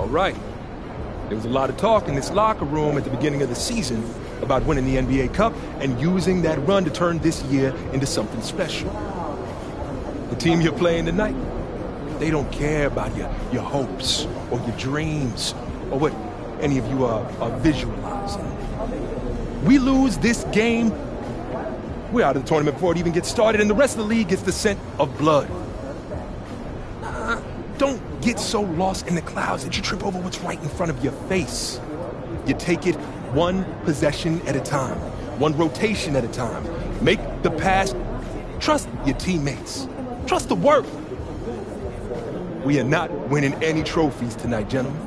All right. There was a lot of talk in this locker room at the beginning of the season about winning the NBA Cup and using that run to turn this year into something special. The team you're playing tonight, they don't care about your hopes or your dreams or what any of you are visualizing. We lose this game, we're out of the tournament before it even gets started, and the rest of the league gets the scent of blood. Don't get so lost in the clouds that you trip over what's right in front of your face. You take it one possession at a time, one rotation at a time. Make the pass. Trust your teammates. Trust the work. We are not winning any trophies tonight, gentlemen.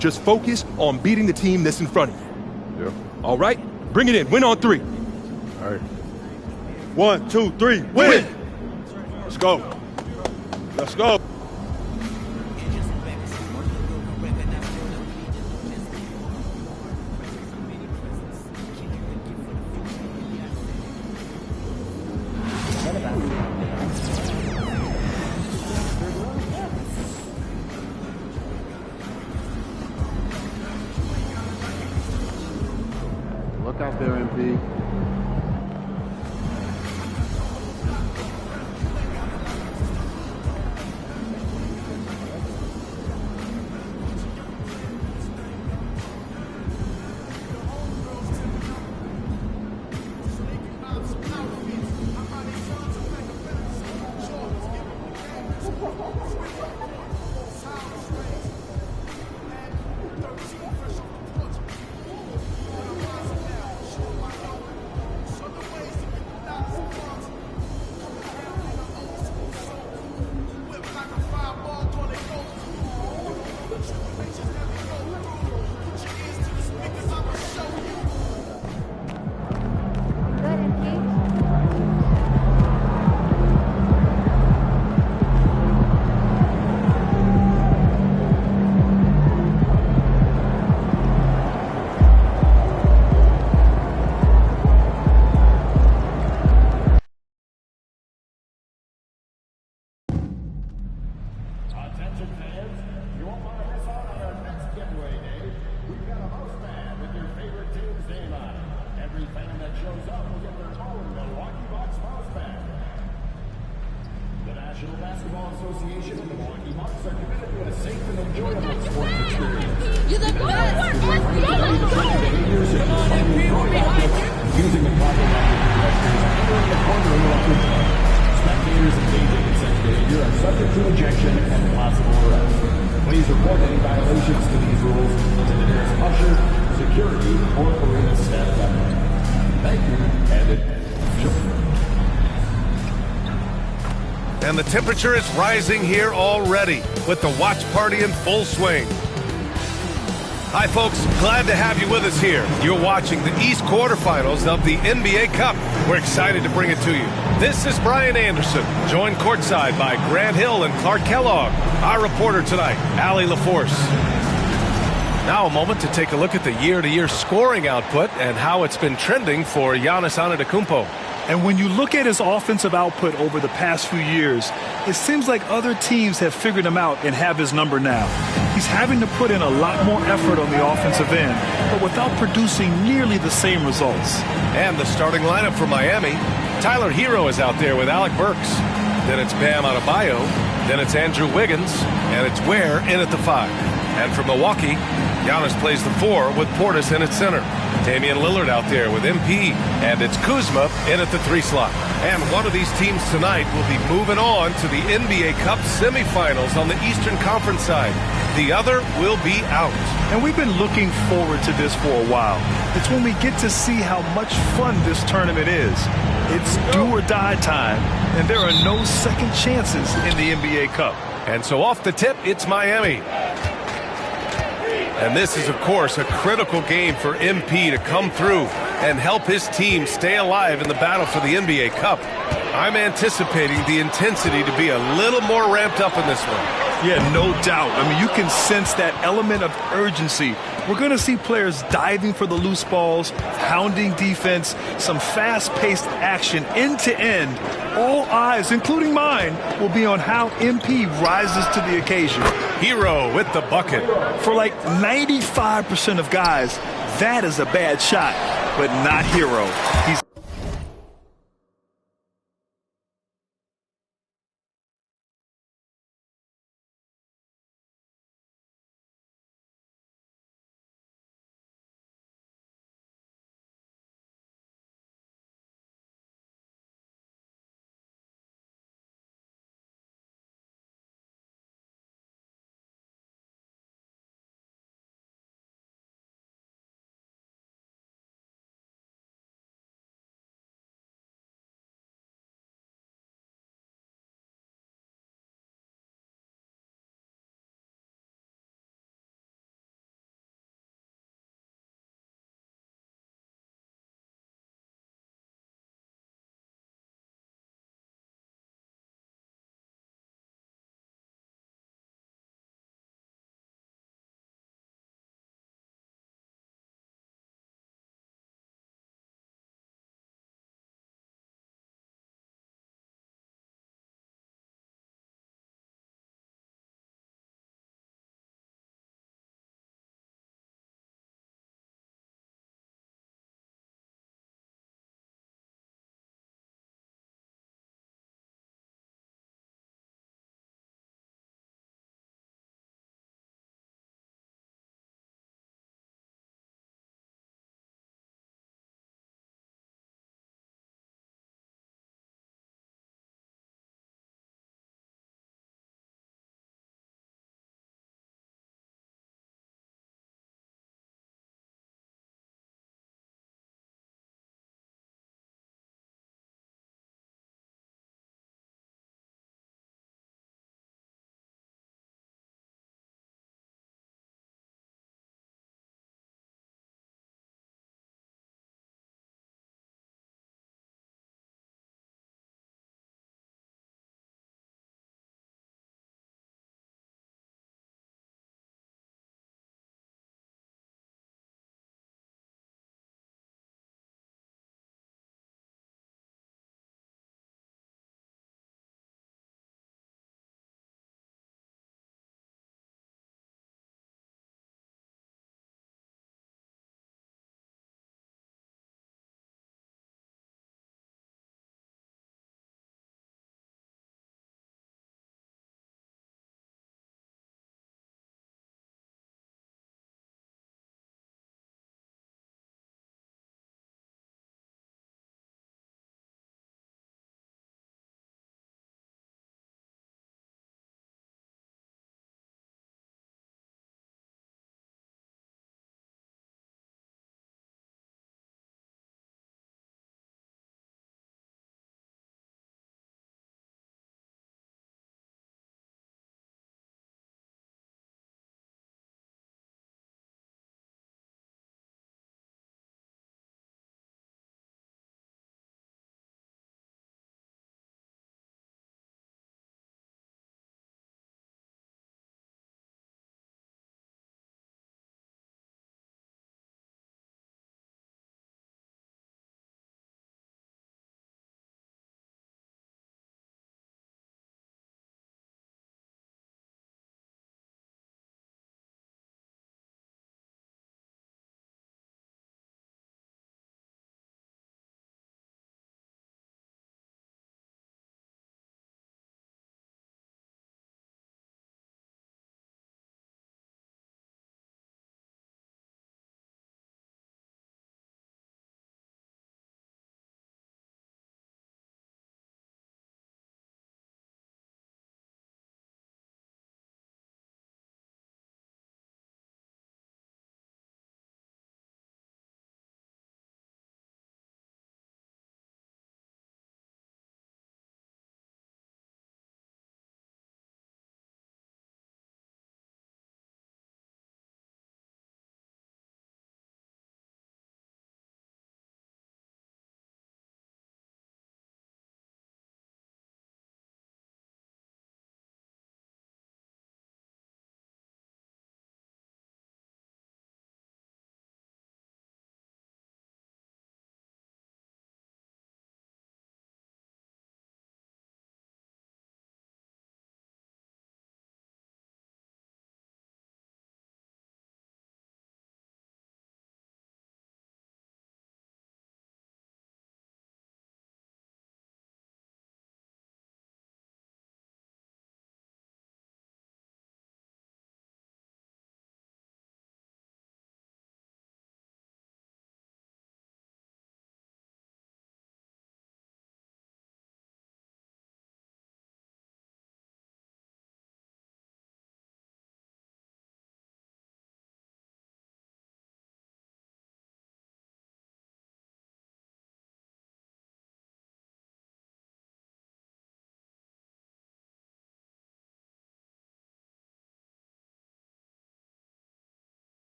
Just focus on beating the team that's in front of you. Yeah. All right? Bring it in. Win on 3. All right. 1, 2, 3, win! Let's go. Let's go. Look out there, MP. Attention fans, you won't want to miss out on our next giveaway day. We've got a mouse pad with your favorite team's name on it. Every fan that shows up will get their own Milwaukee Bucks mouse pad. The National Basketball Association and the Milwaukee Bucks are committed to a safe and enjoyable sports experience. You the best! Using the proper language and the corner of the spectators engaging in such behavior are subject to ejection and possible arrest. Please report any violations to these rules to the nearest usher, security, or arena staff member. Thank you, and And the temperature is rising here already with the watch party in full swing. Hi, folks. Glad to have you with us here. You're watching the East quarterfinals of the NBA Cup. We're excited to bring it to you. This is Brian Anderson, joined courtside by Grant Hill and Clark Kellogg. Our reporter tonight, Allie LaForce. Now a moment to take a look at the year-to-year scoring output and how it's been trending for Giannis Antetokounmpo. And when you look at his offensive output over the past few years, it seems like other teams have figured him out and have his number now. He's having to put in a lot more effort on the offensive end, but without producing nearly the same results. And the starting lineup for Miami, Tyler Hero is out there with Alec Burks. Then it's Bam Adebayo. Then it's Andrew Wiggins. And it's Ware in at the 5. And for Milwaukee, Giannis plays the 4 with Portis in at center. Damian Lillard out there with MP, and it's Kuzma in at the 3 slot. And one of these teams tonight will be moving on to the NBA Cup semifinals on the Eastern Conference side. The other will be out. And we've been looking forward to this for a while. It's when we get to see how much fun this tournament is. It's do or die time, and there are no second chances in the NBA Cup. And so off the tip, it's Miami. And this is, of course, a critical game for MP to come through and help his team stay alive in the battle for the NBA Cup. I'm anticipating the intensity to be a little more ramped up in this one. Yeah, no doubt. I mean, you can sense that element of urgency. We're going to see players diving for the loose balls, hounding defense, some fast-paced action end to end. All eyes, including mine, will be on how MP rises to the occasion. Hero with the bucket. For like 95% of guys, that is a bad shot, but not Hero. He's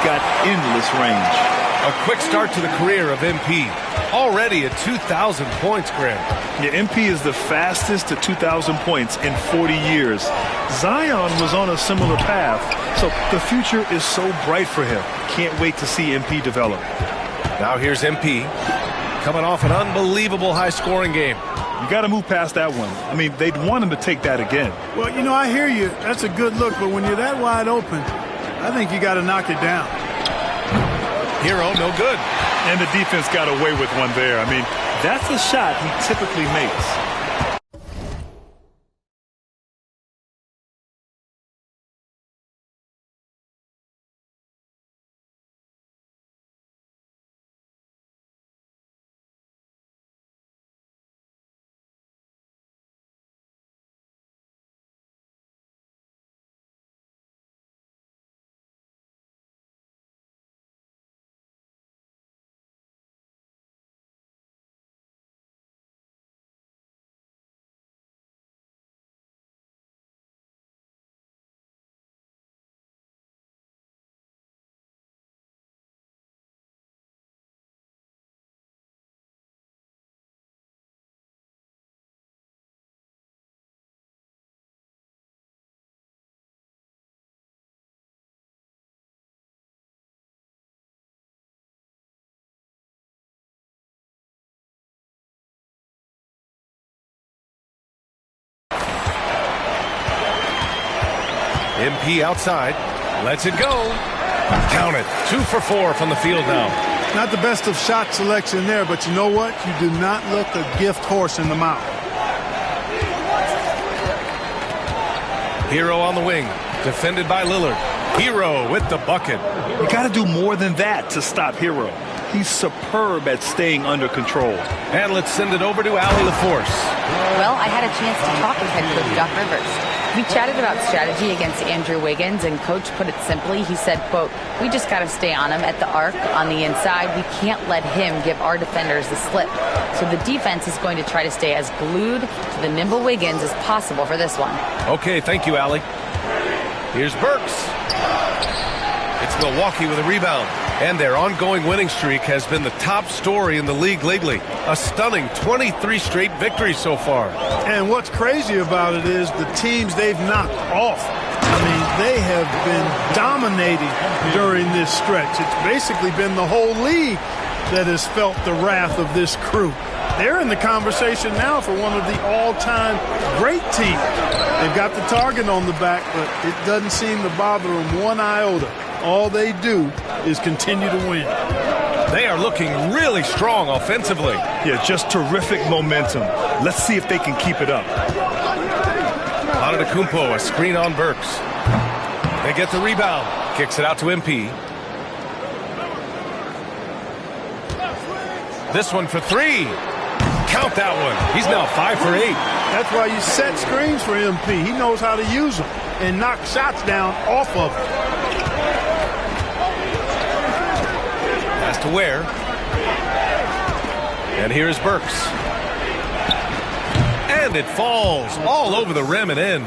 got endless range. A quick start to the career of MP. Already at 2,000 points, Graham. Yeah, MP is the fastest to 2,000 points in 40 years. Zion was on a similar path, so the future is so bright for him. Can't wait to see MP develop. Now here's MP, coming off an unbelievable high-scoring game. You got to move past that one. I mean, they'd want him to take that again. Well, you know, I hear you. That's a good look, but when you're that wide open, I think you got to knock it down. Hero, no good. And the defense got away with one there. I mean, that's a shot he typically makes. MP outside, lets it go. Count it. 2 for 4 from the field now. Not the best of shot selection there, but you know what? You do not look a gift horse in the mouth. Hero on the wing, defended by Lillard. Hero with the bucket. You got to do more than that to stop Hero. He's superb at staying under control. And let's send it over to Allie LaForce. Well, I had a chance to talk with head coach Doc Rivers. We chatted about strategy against Andrew Wiggins, and Coach put it simply. He said, quote, "We just got to stay on him at the arc on the inside. We can't let him give our defenders the slip. So the defense is going to try to stay as glued to the nimble Wiggins as possible for this one." Okay, thank you, Allie. Here's Burks. It's Milwaukee with a rebound. And their ongoing winning streak has been the top story in the league lately. A stunning 23 straight victories so far. And what's crazy about it is the teams they've knocked off. I mean, they have been dominating during this stretch. It's basically been the whole league that has felt the wrath of this crew. They're in the conversation now for one of the all-time great teams. They've got the target on the back, but it doesn't seem to bother them one iota. All they do is continue to win. They are looking really strong offensively. Yeah, just terrific momentum. Let's see if they can keep it up. Antetokounmpo, a screen on Burks. They get the rebound. Kicks it out to MP. This one for 3. Count that one. He's now 5 for 8. That's why you set screens for MP. He knows how to use them and knock shots down off of them. Has to wear. And here's Burks. And it falls all over the rim and in.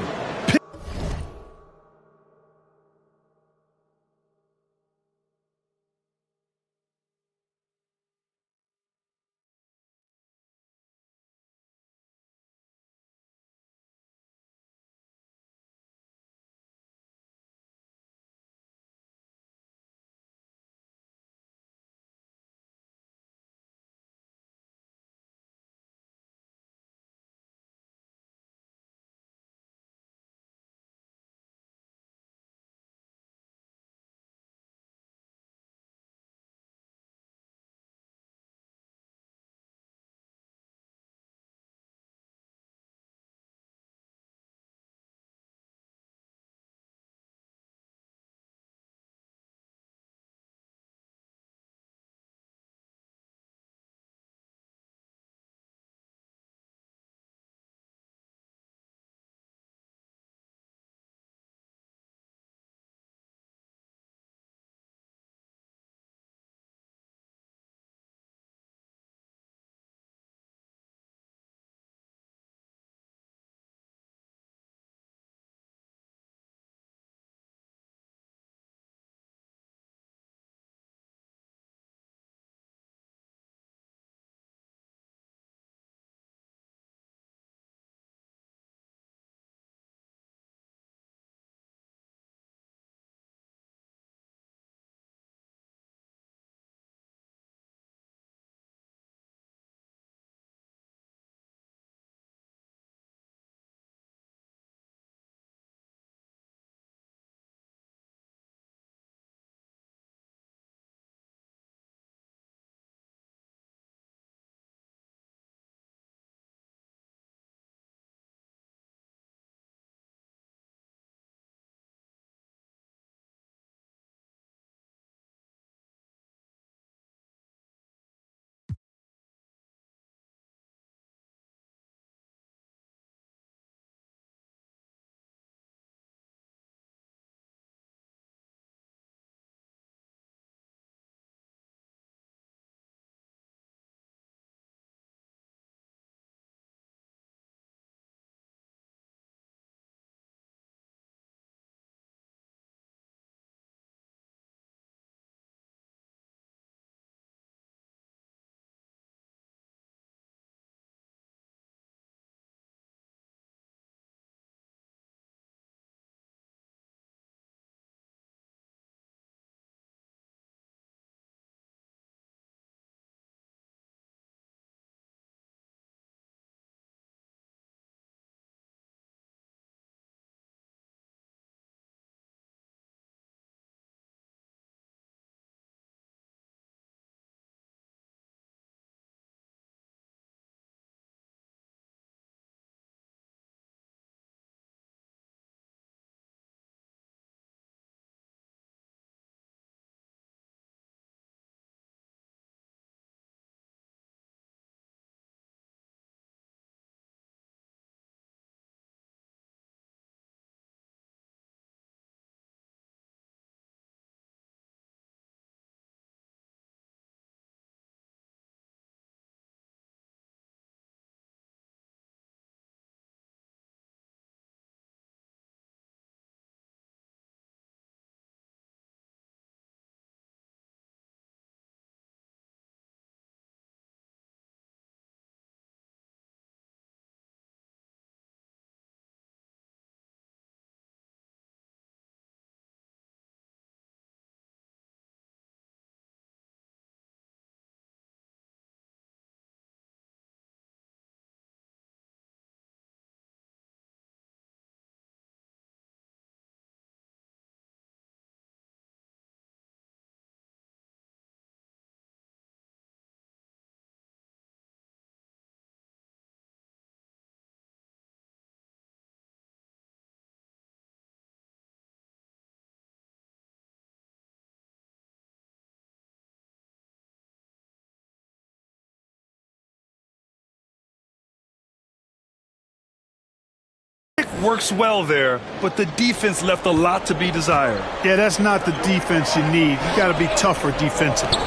works well there, but the defense left a lot to be desired. Yeah, that's not the defense you need. You got to be tougher defensively.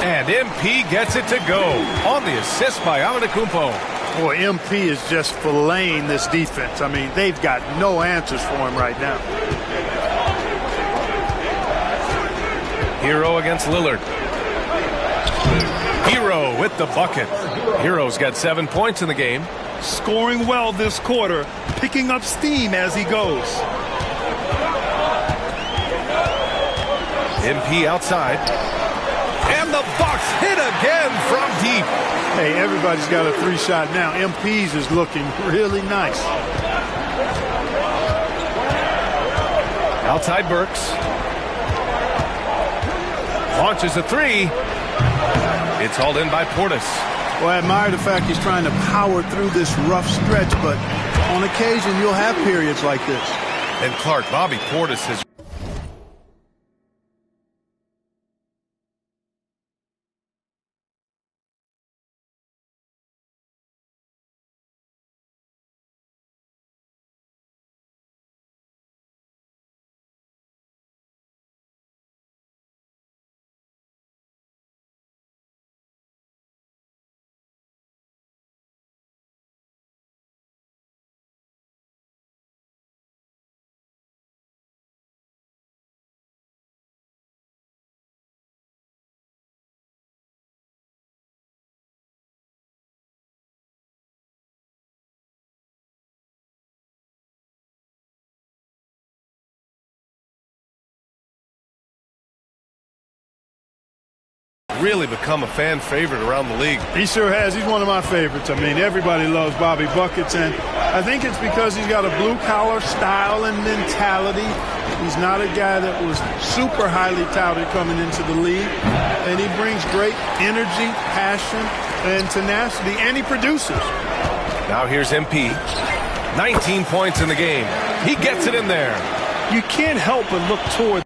And MP gets it to go on the assist by Antetokounmpo. Boy, MP is just filleting this defense. I mean, they've got no answers for him right now. Hero against Lillard. Hero with the bucket. Hero's got 7 points in the game. Scoring well this quarter, picking up steam as he goes. MP outside. And the Bucks hit again from deep. Hey, everybody's got a 3-shot now. MP's is looking really nice. Outside Burks. Launches a 3. It's hauled in by Portis. Well, I admire the fact he's trying to power through this rough stretch, but on occasion you'll have periods like this. And Clark, Bobby Portis has... really become a fan favorite around the league. He sure has. He's one of my favorites. I mean, everybody loves Bobby Buckets, and I think it's because he's got a blue-collar style and mentality. He's not a guy that was super highly touted coming into the league, and he brings great energy, passion, and tenacity, and he produces. Now here's MP. 19 points in the game. He gets it in there. You can't help but look toward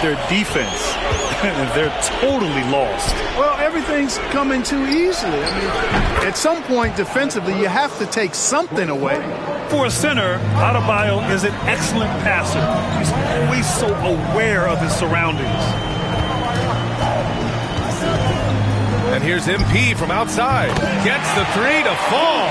their defense. They're totally lost. Well, everything's coming too easily. I mean, at some point defensively, you have to take something away. For a center, Adebayo is an excellent passer. He's always so aware of his surroundings. And here's MP from outside. Gets the 3 to fall.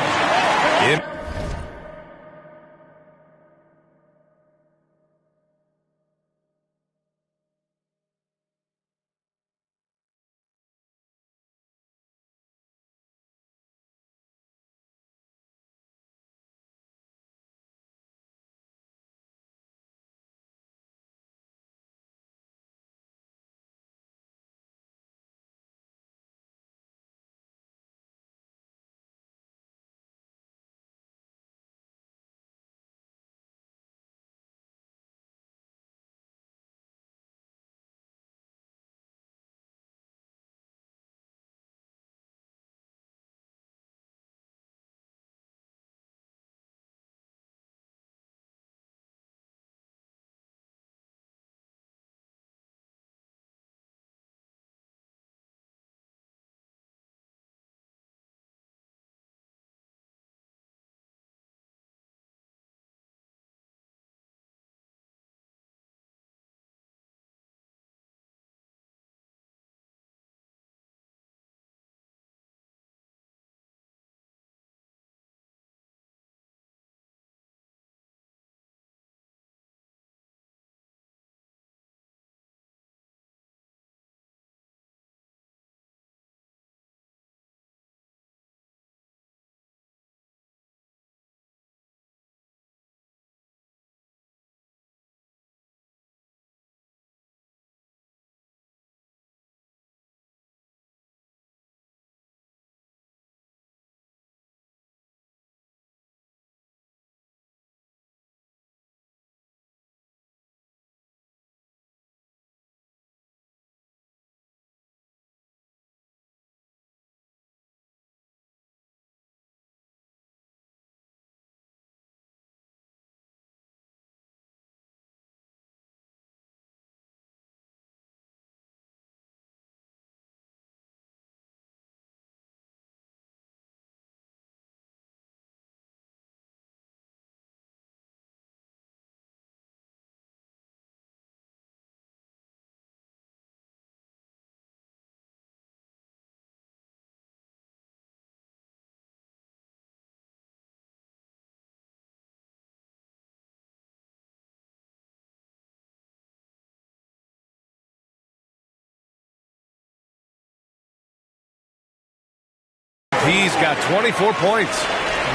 MP's got 24 points.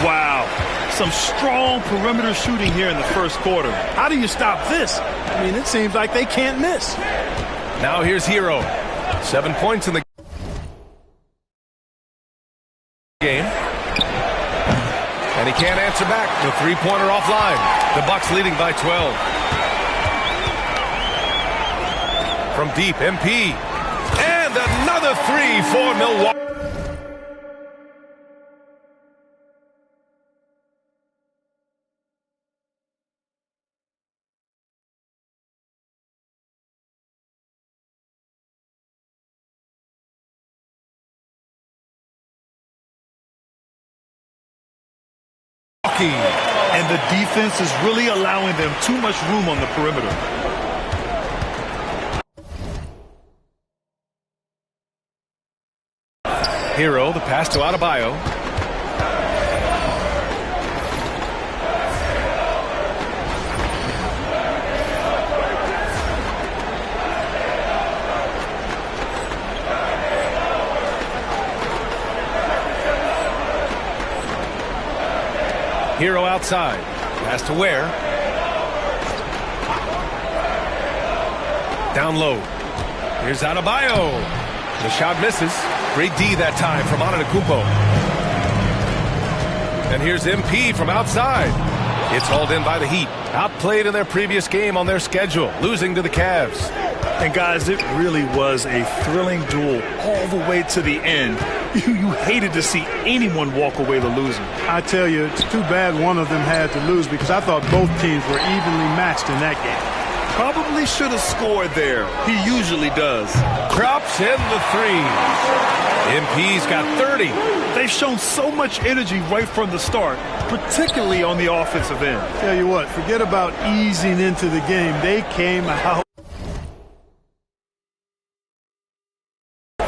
Wow. Some strong perimeter shooting here in the first quarter. How do you stop this? I mean, it seems like they can't miss. Now here's Hero. 7 points in the game. And he can't answer back. The three-pointer offline. The Bucks leading by 12. From deep, MP. And another three for Milwaukee. And the defense is really allowing them too much room on the perimeter. Hero, the pass to Adebayo. Hero outside. Pass to Ware. Down low. Here's Adebayo. The shot misses. Great D that time from Antetokounmpo. And here's MP from outside. It's hauled in by the Heat. Outplayed in their previous game on their schedule, losing to the Cavs. And guys, it really was a thrilling duel all the way to the end. You hated to see anyone walk away the loser. I tell you, it's too bad one of them had to lose because I thought both teams were evenly matched in that game. Probably should have scored there. He usually does. Drops in the three. MP's got 30. They've shown so much energy right from the start, particularly on the offensive end. Tell you what, forget about easing into the game. They came out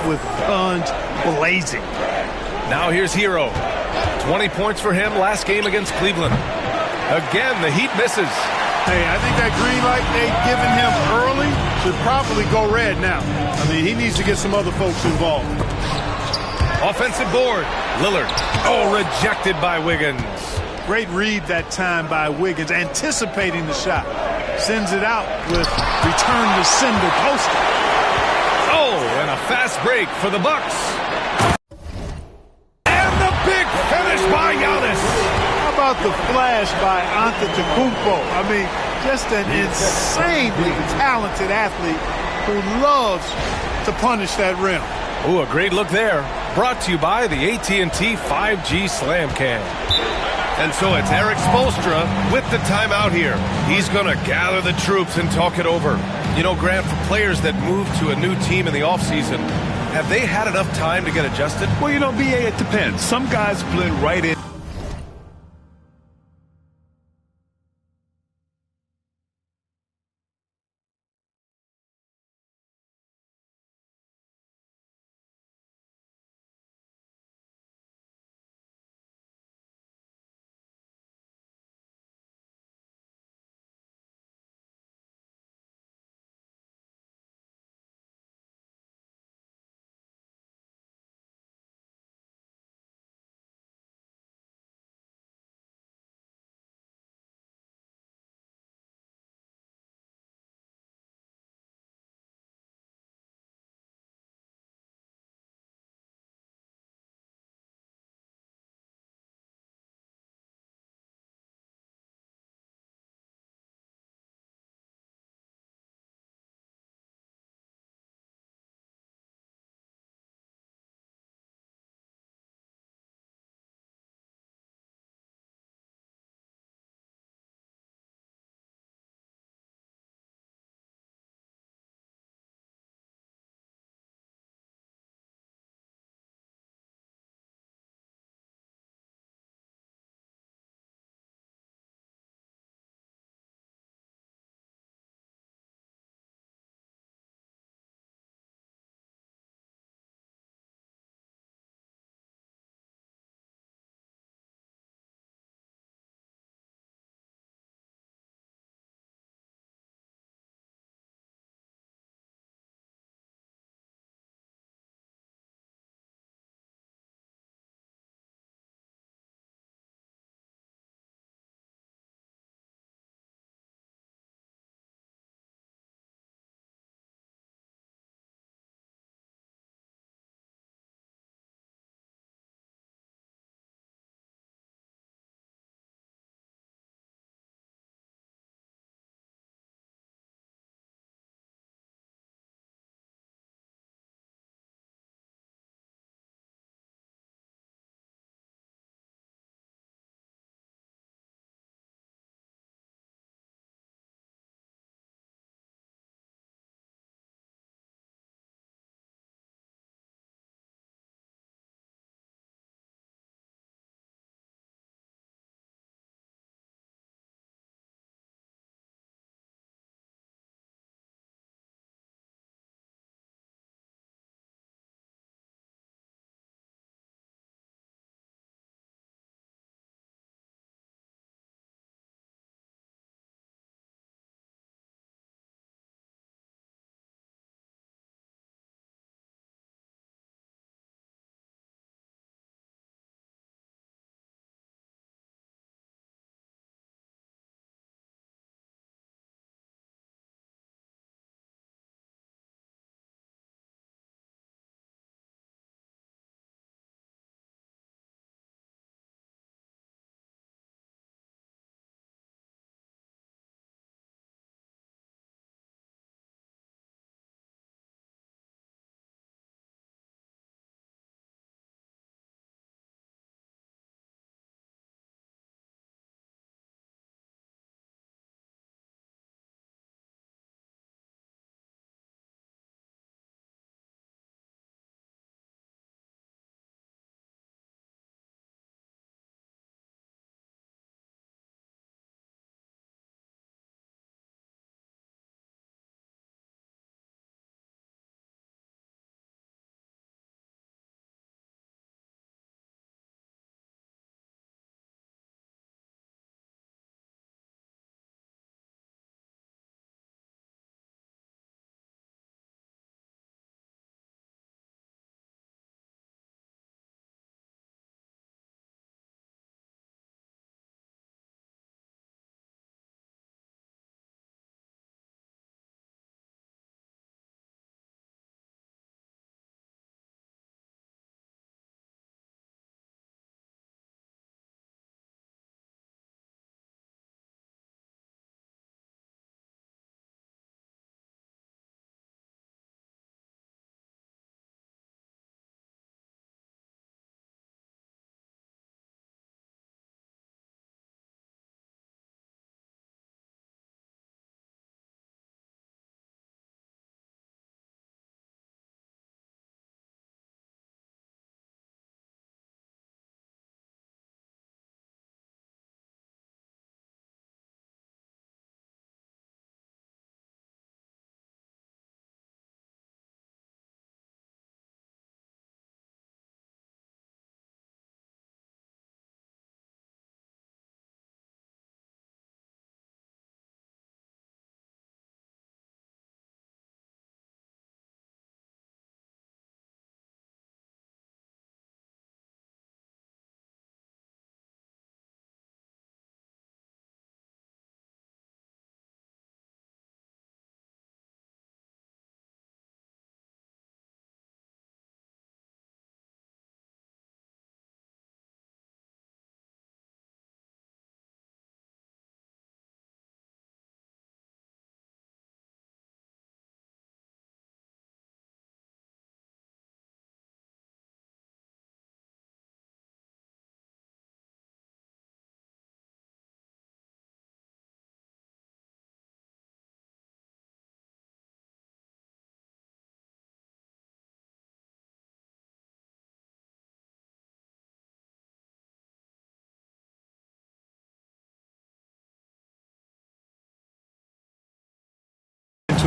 with guns blazing. Now here's Hero. 20 points for him last game against Cleveland. Again, the Heat misses. Hey, I think that green light they've given him early should probably go red now. I mean, he needs to get some other folks involved. Offensive board. Lillard. Oh, rejected by Wiggins. Great read that time by Wiggins, anticipating the shot. Sends it out with return to sender poster. Oh, and a fast break for the Bucks. And the big finish by Giannis. How about the flash by Antetokounmpo? I mean, just an insanely talented athlete who loves to punish that rim. Ooh, a great look there. Brought to you by the AT&T 5G Slam Cam. And so it's Eric Spoelstra with the timeout here. He's going to gather the troops and talk it over. You know, Grant, for players that move to a new team in the offseason, have they had enough time to get adjusted? Well, you know, BA, it depends. Some guys blend right in.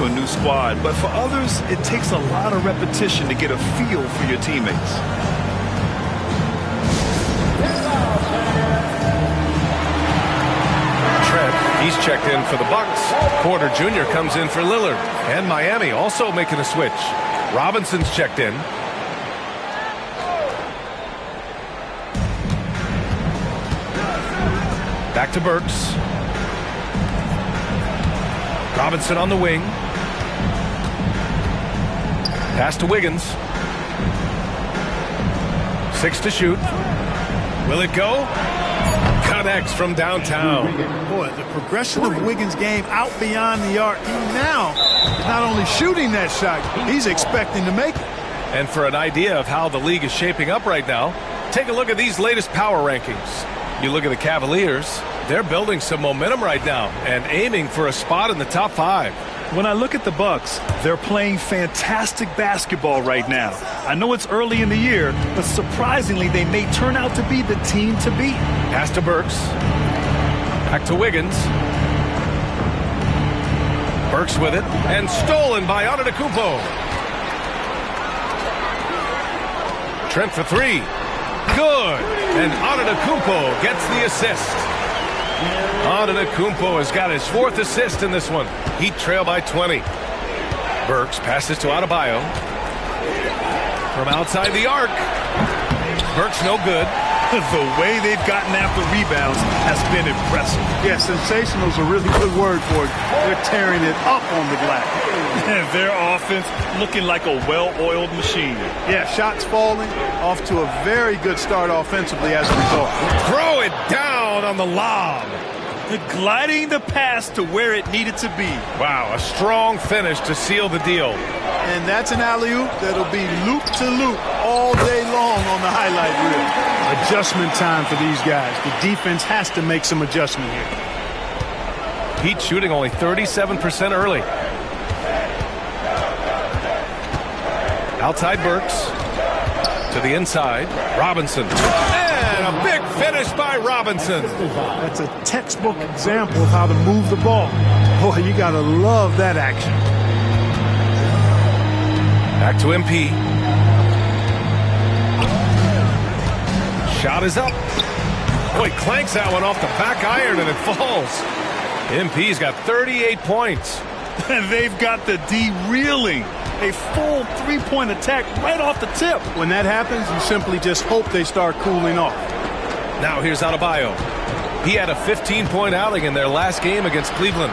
to a new squad, but for others, it takes a lot of repetition to get a feel for your teammates. Trent, he's checked in for the Bucks. Porter Jr. comes in for Lillard. And Miami also making a switch. Robinson's checked in. Back to Burks. Robinson on the wing. Pass to Wiggins. 6 to shoot. Will it go? Connects from downtown. Boy, the progression of Wiggins' game out beyond the arc. He now is not only shooting that shot, he's expecting to make it. And for an idea of how the league is shaping up right now, take a look at these latest power rankings. You look at the Cavaliers, they're building some momentum right now and aiming for a spot in the top 5. When I look at the Bucks, they're playing fantastic basketball right now. I know it's early in the year, but surprisingly, they may turn out to be the team to beat. Pass to Burks. Back to Wiggins. Burks with it, and stolen by Antetokounmpo. Trent for 3. Good. And Antetokounmpo gets the assist. Antetokounmpo has got his 4th assist in this one. Heat trail by 20. Burks passes to Adebayo. From outside the arc. Burks no good. The way they've gotten after rebounds has been impressive. Yeah, sensational is a really good word for it. They're tearing it up on the glass. And their offense looking like a well-oiled machine. Yeah, shots falling, off to a very good start offensively as a result. Throw it down on the lob. Gliding the pass to where it needed to be. Wow, a strong finish to seal the deal. And that's an alley-oop that'll be loop-to-loop all day long on the highlight reel. Adjustment time for these guys. The defense has to make some adjustment here. Heat shooting only 37% early. Outside Burks. To the inside. Robinson. And a big finish by Robinson. That's a textbook example of how to move the ball. Boy, you got to love that action. Back to MP. Shot is up. Oh, he clanks that one off the back iron and it falls. MP's got 38 points. And they've got the D reeling. A full 3-point attack right off the tip. When that happens, you simply just hope they start cooling off. Now here's Adebayo. He had a 15-point outing in their last game against Cleveland.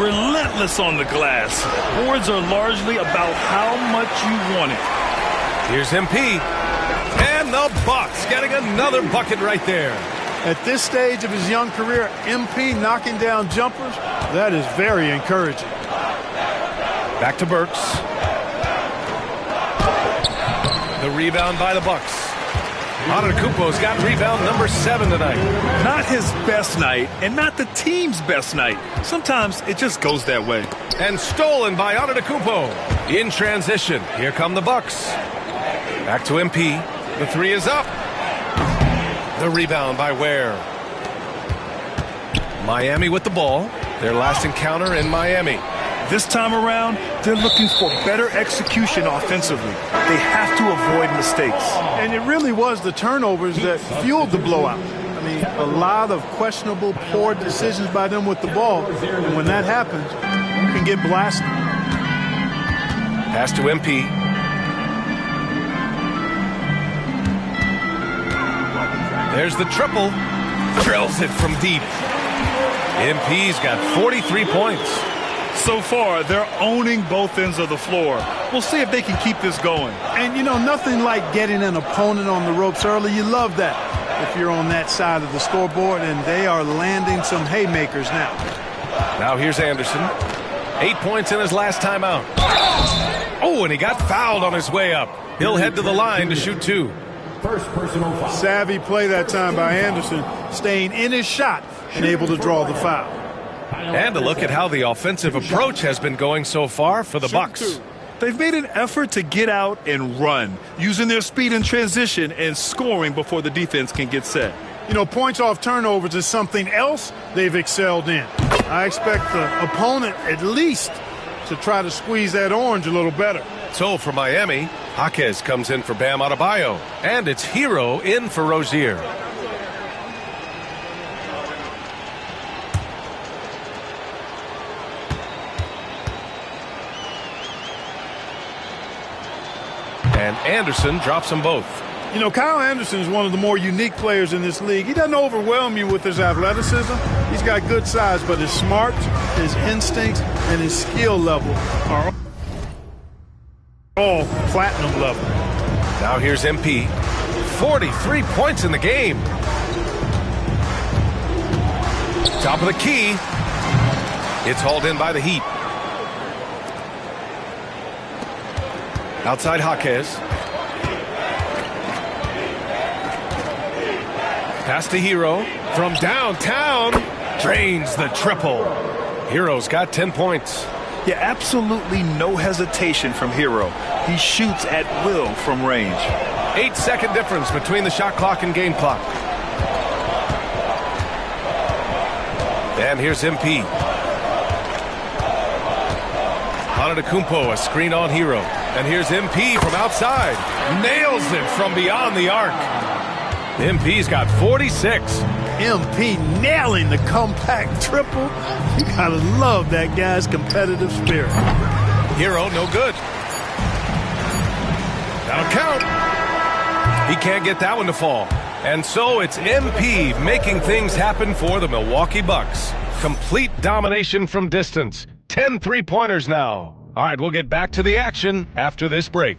Relentless on the glass. Boards are largely about how much you want it. Here's MP. And the Bucks getting another bucket right there. At this stage of his young career, MP knocking down jumpers, that is very encouraging. Back to Burks. The rebound by the Bucks. Antetokounmpo's got rebound number 7 tonight. Not his best night, and not the team's best night. Sometimes it just goes that way. And stolen by Antetokounmpo. In transition, here come the Bucks. Back to MP. The 3 is up. The rebound by Ware. Miami with the ball. Their last encounter in Miami. This time around, they're looking for better execution offensively. They have to avoid mistakes. And it really was the turnovers that fueled the blowout. I mean, a lot of questionable, poor decisions by them with the ball. And when that happens, you can get blasted. Pass to MP. There's the triple. Drills it from deep. MP's got 43 points. So far, they're owning both ends of the floor. We'll see if they can keep this going. And, you know, nothing like getting an opponent on the ropes early. You love that if you're on that side of the scoreboard, and they are landing some haymakers now. Now here's Anderson. 8 points in his last time out. Oh, and he got fouled on his way up. He'll head to the line to shoot 2. First personal foul. Savvy play that time by Anderson, staying in his shot and able to draw the foul. And a look at how the offensive approach has been going so far for the Bucks. They've made an effort to get out and run, using their speed in transition and scoring before the defense can get set. You know, points off turnovers is something else they've excelled in. I expect the opponent at least to try to squeeze that orange a little better. So for Miami, Jaquez comes in for Bam Adebayo. And it's Hero in for Rozier. And Anderson drops them both. You know, Kyle Anderson is one of the more unique players in this league. He doesn't overwhelm you with his athleticism. He's got good size, but his smarts, his instincts, and his skill level are all platinum level. Now here's MP. 43 points in the game. Top of the key. It's hauled in by the Heat. Outside Jaquez. Pass to Hero. From downtown. Drains the triple. Hero's got 10 points. Yeah, absolutely no hesitation from Hero. He shoots at will from range. 8-second difference between the shot clock and game clock. And here's MP. Antetokounmpo, a screen on Hero. And here's MP from outside. Nails it from beyond the arc. MP's got 46. MP nailing the compact triple. You gotta love that guy's competitive spirit. Hero, no good. That'll count. He can't get that one to fall. And so it's MP making things happen for the Milwaukee Bucks. Complete domination from distance. 10 three-pointers now. All right, we'll get back to the action after this break.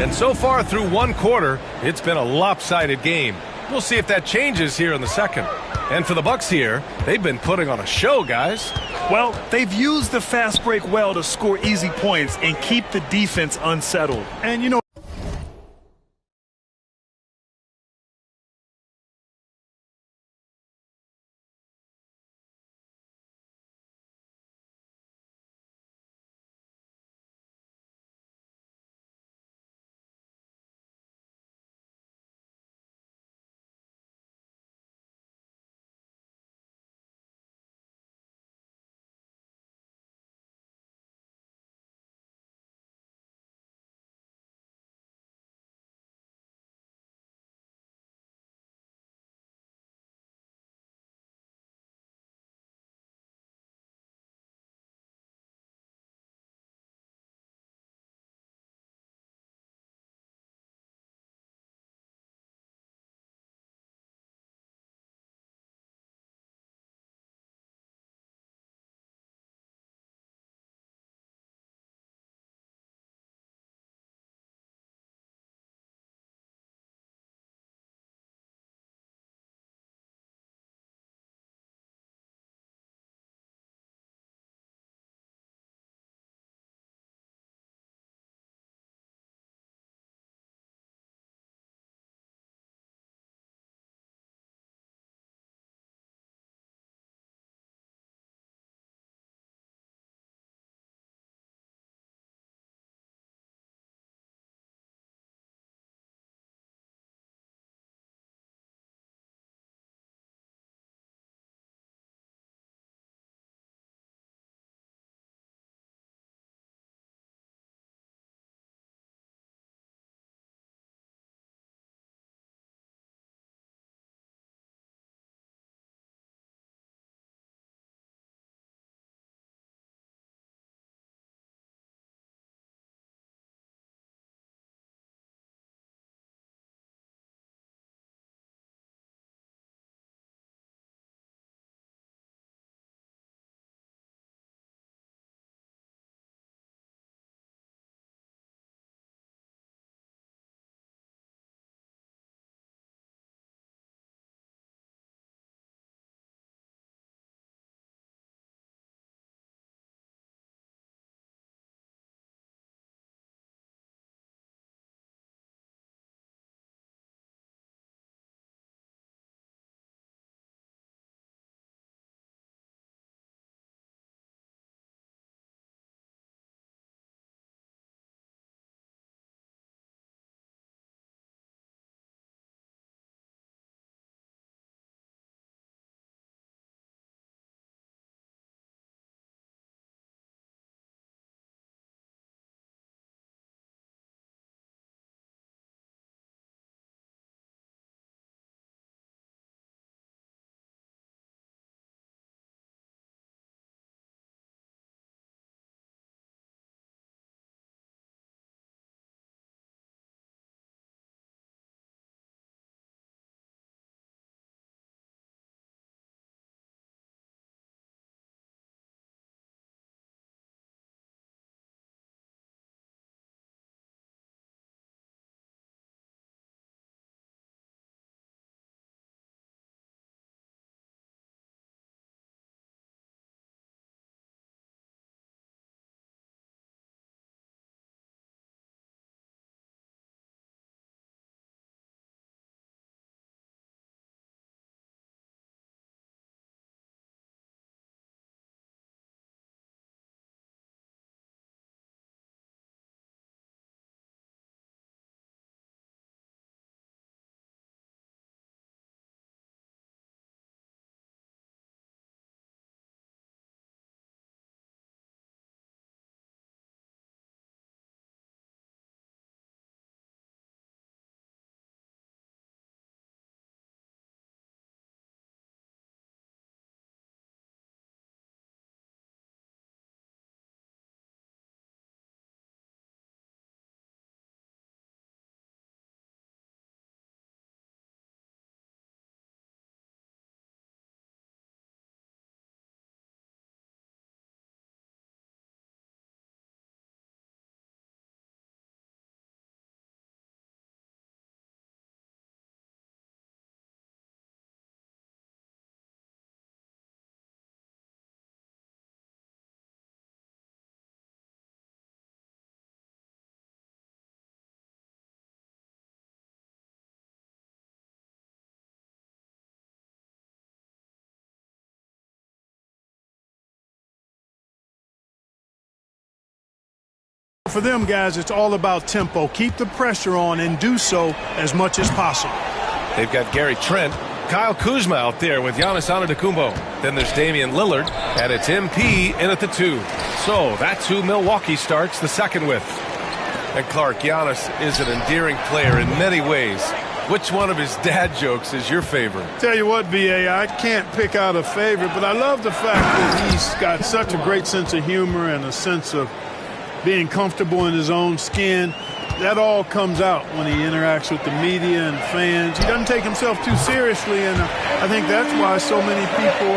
And so far through one quarter, it's been a lopsided game. We'll see if that changes here in the second. And for the Bucks here, they've been putting on a show, guys. Well, they've used the fast break well to score easy points and keep the defense unsettled. And, you know, For them guys, it's all about tempo. Keep the pressure on and do so as much as possible. They've got Gary Trent, Kyle Kuzma out there with Giannis Antetokounmpo. Then there's Damian Lillard, and it's MP in at the 2. So that's who Milwaukee starts the second with. And Clark, Giannis is an endearing player in many ways. Which one of his dad jokes is your favorite? Tell you what, B.A., I can't pick out a favorite, but I love the fact that he's got such a great sense of humor and a sense of being comfortable in his own skin. That all comes out when he interacts with the media and fans. He doesn't take himself too seriously, and I think that's why so many people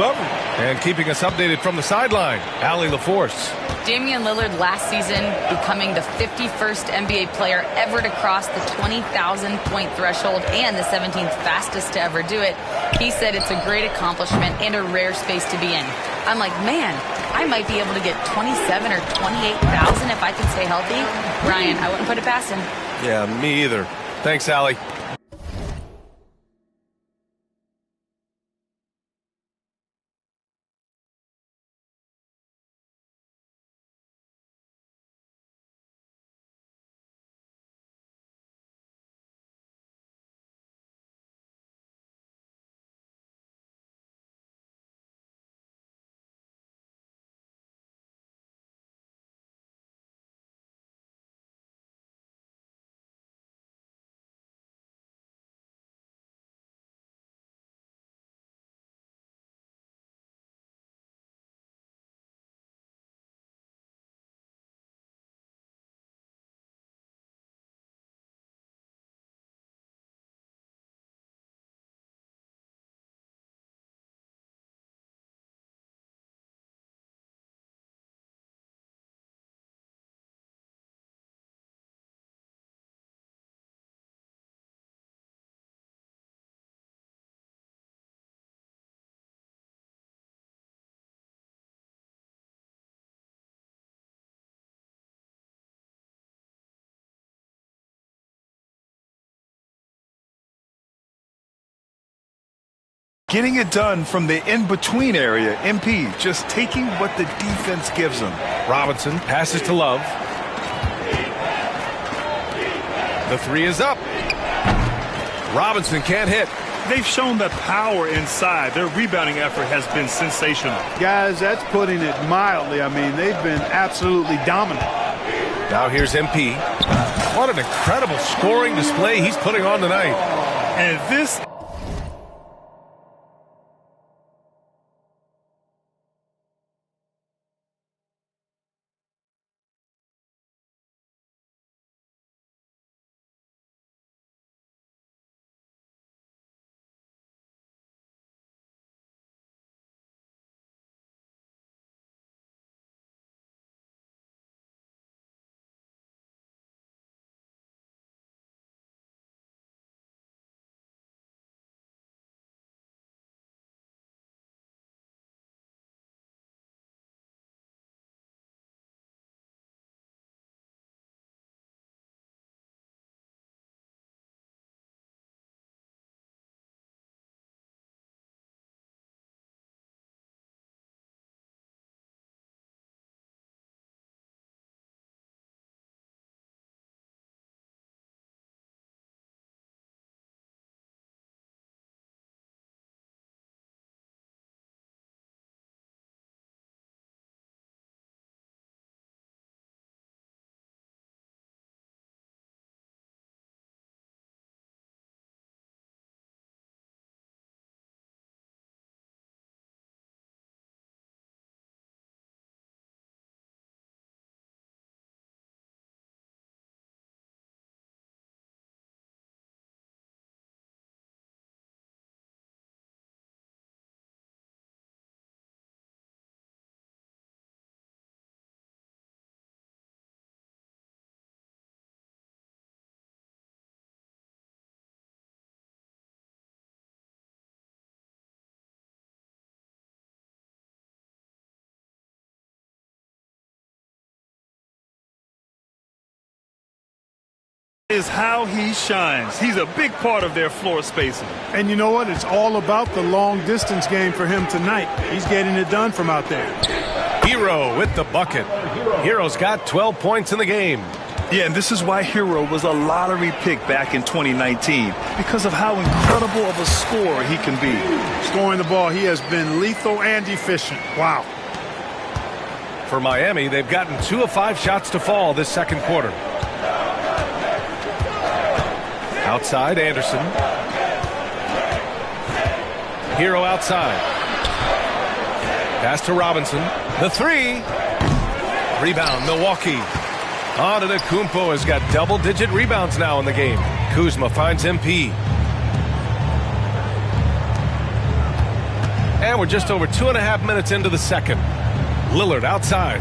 love him. And keeping us updated from the sideline, Allie LaForce. Damian Lillard last season becoming the 51st NBA player ever to cross the 20,000-point threshold and the 17th fastest to ever do it. He said it's a great accomplishment and a rare space to be in. I'm like, man, I might be able to get 27 or 28,000 if I could stay healthy. Ryan, I wouldn't put it past him. Yeah, me either. Thanks, Allie. Getting it done from the in-between area, MP just taking what the defense gives him. Robinson passes to Love. The 3 is up. Robinson can't hit. They've shown the power inside. Their rebounding effort has been sensational. Guys, that's putting it mildly. I mean, they've been absolutely dominant. Now here's MP. What an incredible scoring display he's putting on tonight. And this is how he shines. He's a big part of their floor spacing. And you know what? It's all about the long distance game for him tonight. He's getting it done from out there. Hero with the bucket. Hero's got 12 points in the game. Yeah, and this is why Hero was a lottery pick back in 2019, because of how incredible of a scorer he can be. Scoring the ball, he has been lethal and efficient. Wow. For Miami, they've gotten 2 of 5 shots to fall this second quarter. Outside, Anderson. Hero outside. Pass to Robinson. The 3. Rebound, Milwaukee. Antetokounmpo has got double-digit rebounds now in the game. Kuzma finds MP. And we're just over 2.5 minutes into the second. Lillard outside.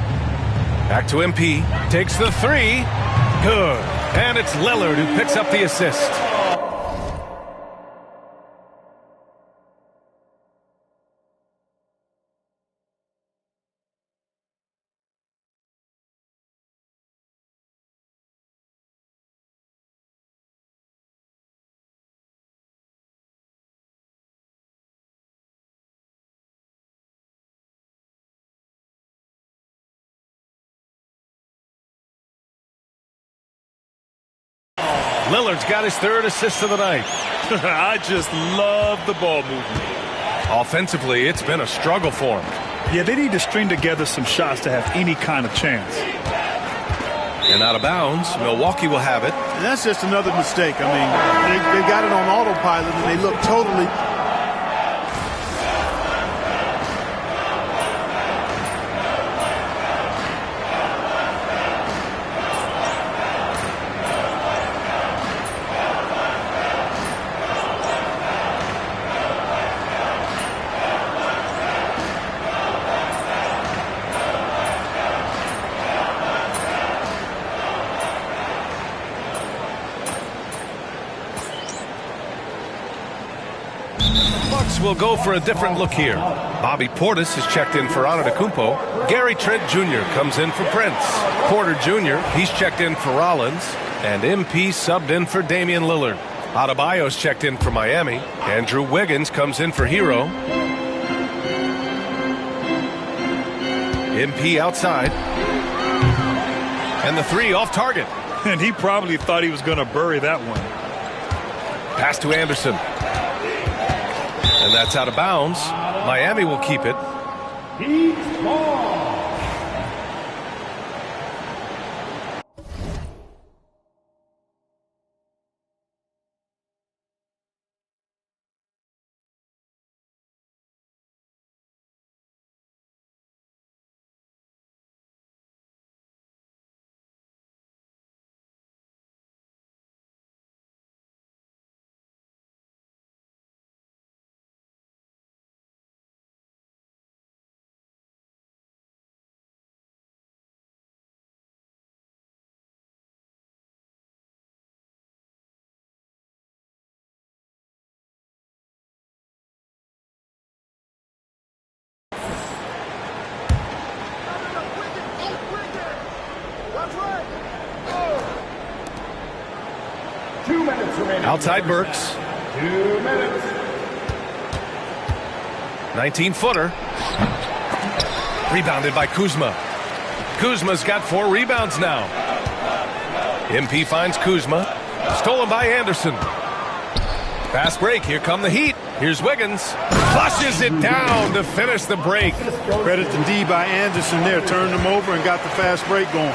Back to MP. Takes the 3. Good. And it's Lillard who picks up the assist. Lillard's got his 3rd assist of the night. I just love the ball movement. Offensively, it's been a struggle for him. Yeah, they need to string together some shots to have any kind of chance. And out of bounds, Milwaukee will have it. And that's just another mistake. I mean, they got it on autopilot, and they look totally... Will go for a different look here. Bobby Portis has checked in for Antetokounmpo. Gary Trent Jr. comes in for Prince. Porter Jr., he's checked in for Rollins. And MP subbed in for Damian Lillard. Adebayo's checked in for Miami. Andrew Wiggins comes in for Hero. MP outside. And the 3 off target. And he probably thought he was going to bury that one. Pass to Anderson. And that's out of bounds. Miami will keep it. Heat ball. Outside Burks. 2 minutes. 19-footer. Rebounded by Kuzma. Kuzma's got 4 rebounds now. MP finds Kuzma. Stolen by Anderson. Fast break. Here come the Heat. Here's Wiggins. Flushes it down to finish the break. Credit to D by Anderson there. Turned him over and got the fast break going.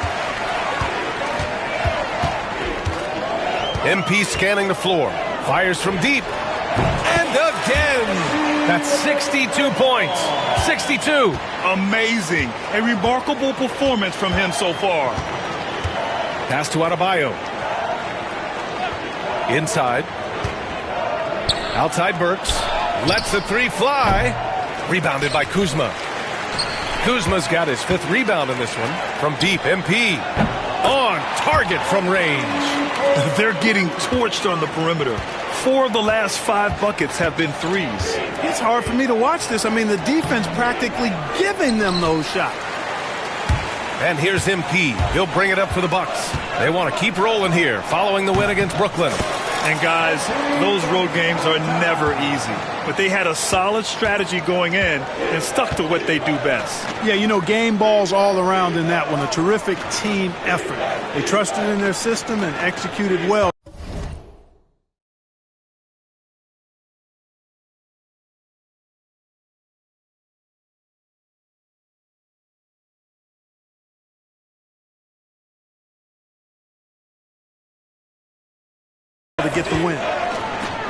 MP scanning the floor. Fires from deep. And again. That's 62 points. 62. Amazing. A remarkable performance from him so far. Pass to Adebayo. Inside. Outside Burks. Lets the 3 fly. Rebounded by Kuzma. Kuzma's got his 5th rebound in this one. From deep, MP. On target from range. They're getting torched on the perimeter. 4 of the last 5 buckets have been threes. It's hard for me to watch this. I mean, the defense practically giving them those shots. And here's MP. He'll bring it up for the Bucks. They want to keep rolling here following the win against Brooklyn. And guys, those road games are never easy. But they had a solid strategy going in and stuck to what they do best. Yeah, you know, game balls all around in that one. A terrific team effort. They trusted in their system and executed well. To get the win.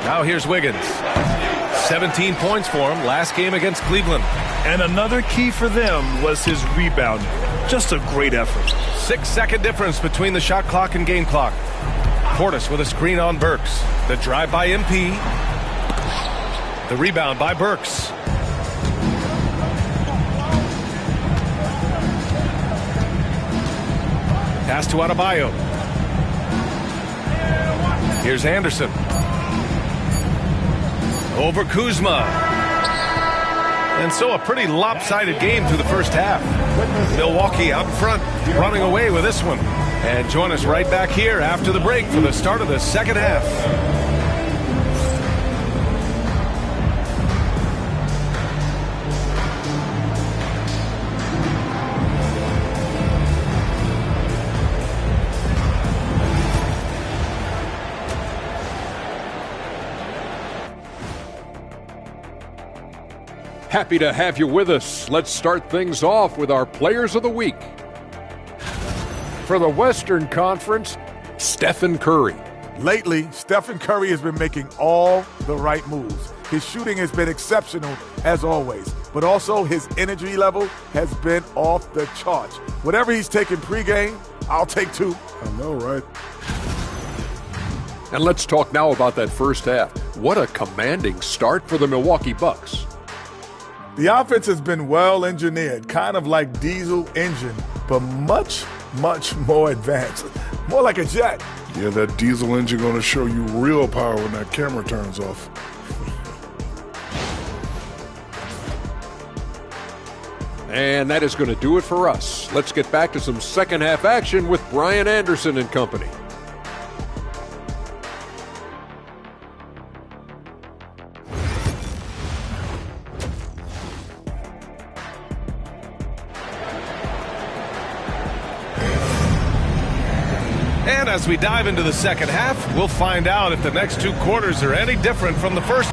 Now here's Wiggins. 17 points for him last game against Cleveland. And another key for them was his rebounding. Just a great effort. 6-second difference between the shot clock and game clock. Portis with a screen on Burks. The drive by MP. The rebound by Burks. Pass to Adebayo. Here's Anderson. Over Kuzma. And so a pretty lopsided game through the first half. Milwaukee out front, running away with this one. And join us right back here after the break for the start of the second half. Happy to have you with us. Let's start things off with our Players of the Week. For the Western Conference, Stephen Curry. Lately, Stephen Curry has been making all the right moves. His shooting has been exceptional, as always, but also his energy level has been off the charts. Whatever he's taking pregame, I'll take two. I know, right? And let's talk now about that first half. What a commanding start for the Milwaukee Bucks. The offense has been well engineered, kind of like diesel engine, but much, much more advanced. More like a jet. Yeah, that diesel engine going to show you real power when that camera turns off. And that is going to do it for us. Let's get back to some second half action with Brian Anderson and company. And as we dive into the second half, we'll find out if the next two quarters are any different from the first.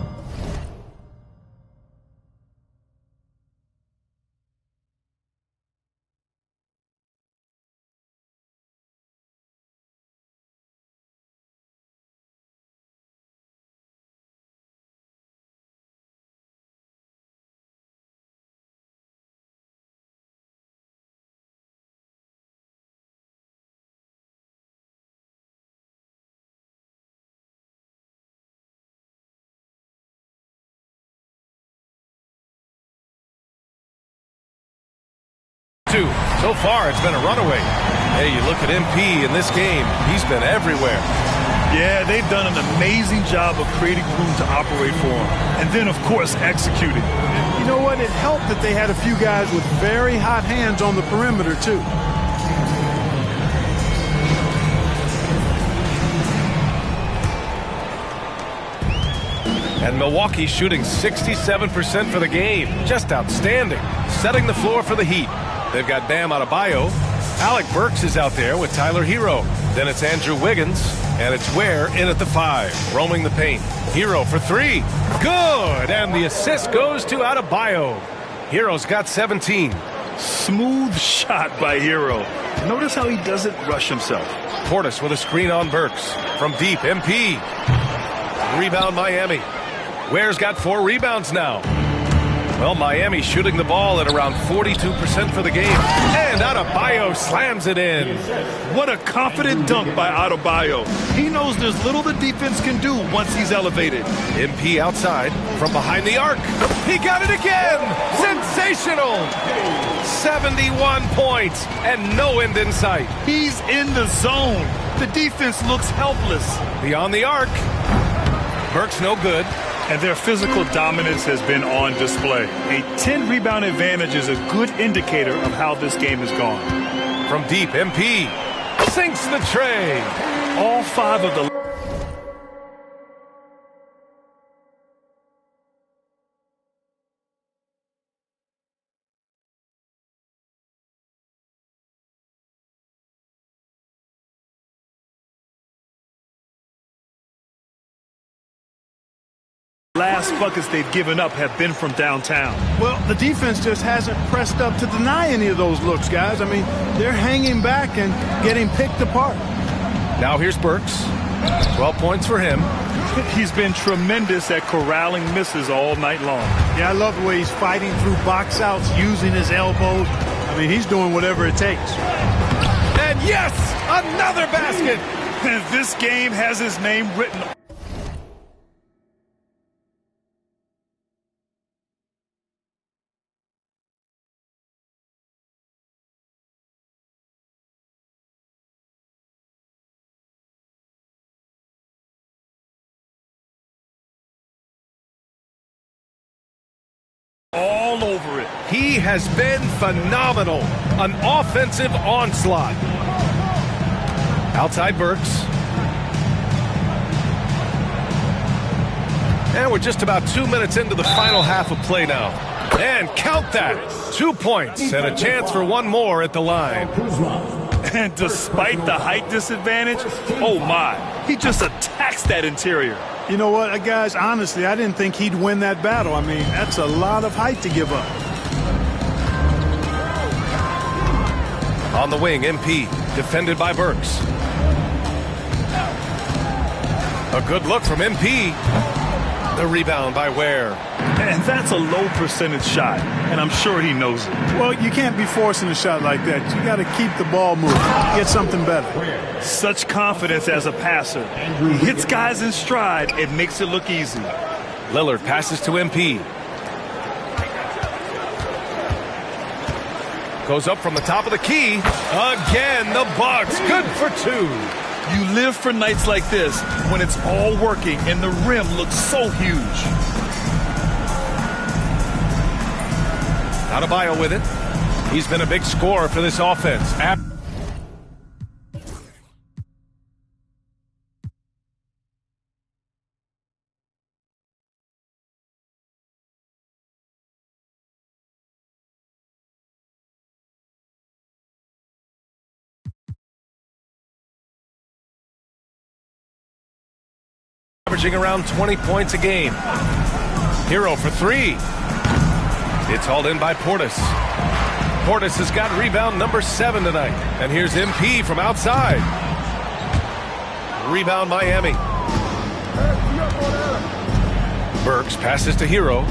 So far, it's been a runaway. Hey, you look at MP in this game, he's been everywhere. Yeah, they've done an amazing job of creating room to operate for him. And then, of course, executing. You know what? It helped that they had a few guys with very hot hands on the perimeter, too. And Milwaukee shooting 67% for the game. Just outstanding. Setting the floor for the Heat. They've got Bam Adebayo. Alec Burks is out there with Tyler Hero. Then it's Andrew Wiggins. And it's Ware in at the 5, roaming the paint. Hero for 3. Good! And the assist goes to Adebayo. Hero's got 17. Smooth shot by Hero. Notice how he doesn't rush himself. Portis with a screen on Burks. From deep, MP. Rebound Miami. Ware's got 4 rebounds now. Well, Miami shooting the ball at around 42% for the game. And Adebayo slams it in. What a confident dunk by Adebayo. He knows there's little the defense can do once he's elevated. MP outside from behind the arc. He got it again. Sensational. 71 points and no end in sight. He's in the zone. The defense looks helpless. Beyond the arc. Burks no good. And their physical dominance has been on display. A 10-rebound advantage is a good indicator of how this game has gone. From deep, MP sinks the tray. All 5 of the last buckets they've given up have been from downtown. Well, the defense just hasn't pressed up to deny any of those looks, guys. I mean, they're hanging back and getting picked apart. Now here's Burks. 12 points for him. He's been tremendous at corralling misses all night long. Yeah, I love the way he's fighting through box outs, using his elbows. I mean, he's doing whatever it takes. And yes, another basket. This game has his name written. All over it. He has been phenomenal. An offensive onslaught. Outside Burks. And we're just about 2 minutes into the final half of play now. And count that. 2 points and a chance for one more at the line. And despite the height disadvantage, oh my, he just attacks that interior. You know what, guys, honestly, I didn't think he'd win that battle. I mean, that's a lot of height to give up. On the wing, MP, defended by Burks. A good look from MP. The rebound by Ware. And that's a low percentage shot, and I'm sure he knows it. Well, you can't be forcing a shot like that. You got to keep the ball moving, get something better. Such confidence as a passer. He hits guys in stride. It makes it look easy. Lillard passes to MP. Goes up from the top of the key. Again, the Bucks. Good for two. You live for nights like this when it's all working and the rim looks so huge. Adebayo with it. He's been a big scorer for this offense. Averaging around 20 points a game. Hero for three. It's hauled in by Portis. Portis has got rebound number 7 tonight. And here's MP from outside. Rebound Miami. Burks passes to Hero.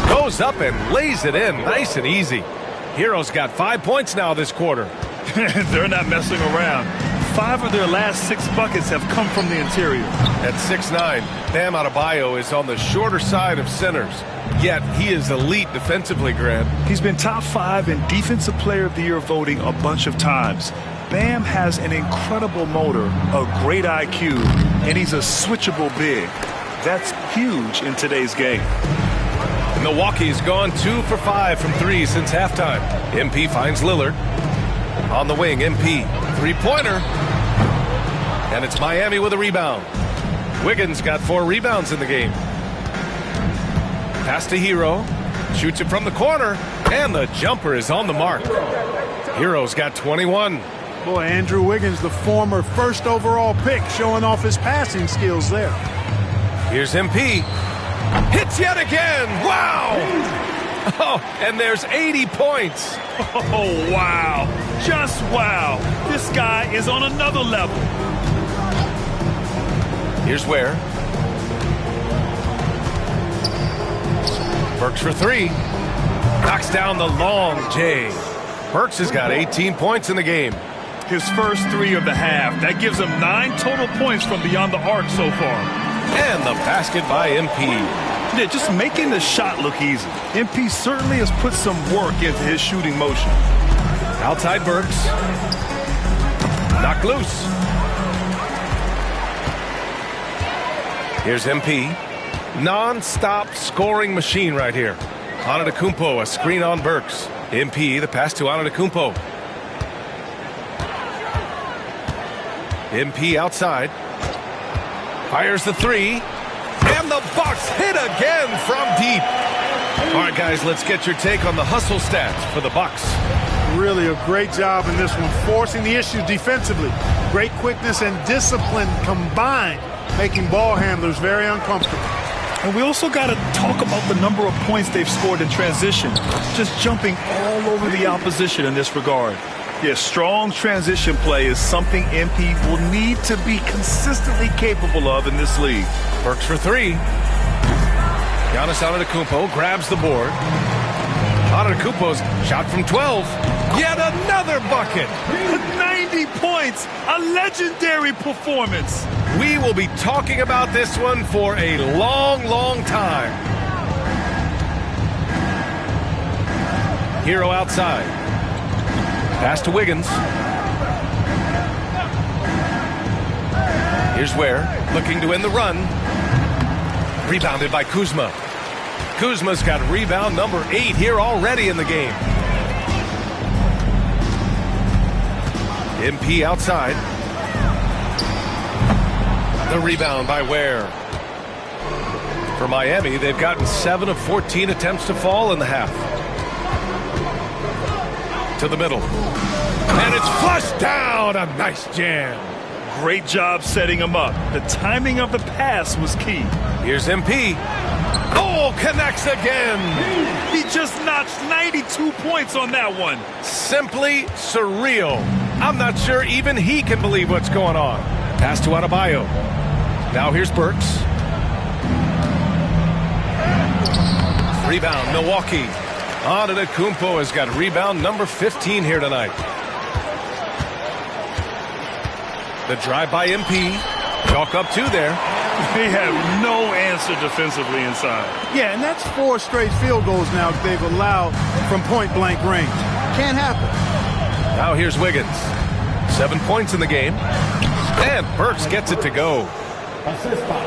Goes up and lays it in nice and easy. Hero's got 5 points now this quarter. They're not messing around. 5 of their last 6 buckets have come from the interior. At 6'9", Bam Adebayo is on the shorter side of centers. Yet he is elite defensively, Grant. He's been top 5 in Defensive Player of the Year voting a bunch of times. Bam has an incredible motor, a great IQ, and he's a switchable big. That's huge in today's game. Milwaukee's gone 2 for 5 from 3 since halftime. MP finds Lillard. On the wing, MP. Three-pointer. And it's Miami with a rebound. Wiggins got 4 rebounds in the game. Pass to Hero. Shoots it from the corner. And the jumper is on the mark. Hero's got 21. Boy, Andrew Wiggins, the former first overall pick, showing off his passing skills there. Here's MP. Hits yet again. Wow. Oh, and there's 80 points. Oh, wow. Just wow. This guy is on another level. Here's Ware. Burks for 3. Knocks down the long J. Burks has got 18 points in the game. His first 3 of the half. That gives him 9 total points from beyond the arc so far. And the basket by MP. Yeah, just making the shot look easy. MP certainly has put some work into his shooting motion. Outside Burks. Knocked loose. Here's MP. Non-stop scoring machine right here. Antetokounmpo, a screen on Burks. MP, the pass to Antetokounmpo. MP outside. Fires the 3. And the Bucks hit again from deep. All right, guys, let's get your take on the hustle stats for the Bucks. Really a great job in this one, forcing the issue defensively. Great quickness and discipline combined making ball handlers very uncomfortable. And we also got to talk about the number of points they've scored in transition, just jumping all over the opposition in this regard. Yeah, strong transition play is something MP will need to be consistently capable of in this league. Burks for three. Giannis Antetokounmpo grabs the board. Antetokounmpo's shot from 12. Yet another bucket. 90 points. A legendary performance. We will be talking about this one for a long, long time. Hero outside. Pass to Wiggins. Here's Ware, looking to end the run. Rebounded by Kuzma. Kuzma's got rebound number 8 here already in the game. MP outside. The rebound by Ware. For Miami, they've gotten 7 of 14 attempts to fall in the half. To the middle. And it's flushed down. A nice jam. Great job setting him up. The timing of the pass was key. Here's MP. Oh, connects again. He just notched 92 points on that one. Simply surreal. I'm not sure even he can believe what's going on. Pass to Adebayo. Now here's Burks. Rebound, Milwaukee. Antetokounmpo has got rebound number 15 here tonight. The drive by MP. Chalk up 2 there. They have no answer defensively inside. Yeah, and that's 4 straight field goals now they've allowed from point-blank range. Can't happen. Now here's Wiggins. 7 points in the game. And Burks gets it to go. Assist by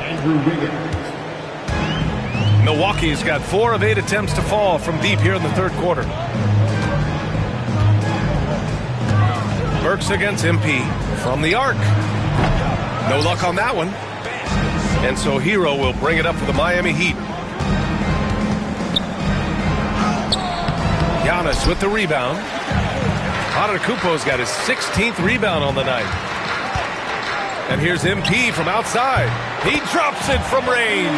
Andrew Wiggins. Milwaukee's got 4 of 8 attempts to fall from deep here in the third quarter. Burks against MP from the arc. No luck on that one. And so Hero will bring it up for the Miami Heat. Giannis with the rebound. Antetokounmpo's got his 16th rebound on the night. And here's MP from outside. He drops it from range.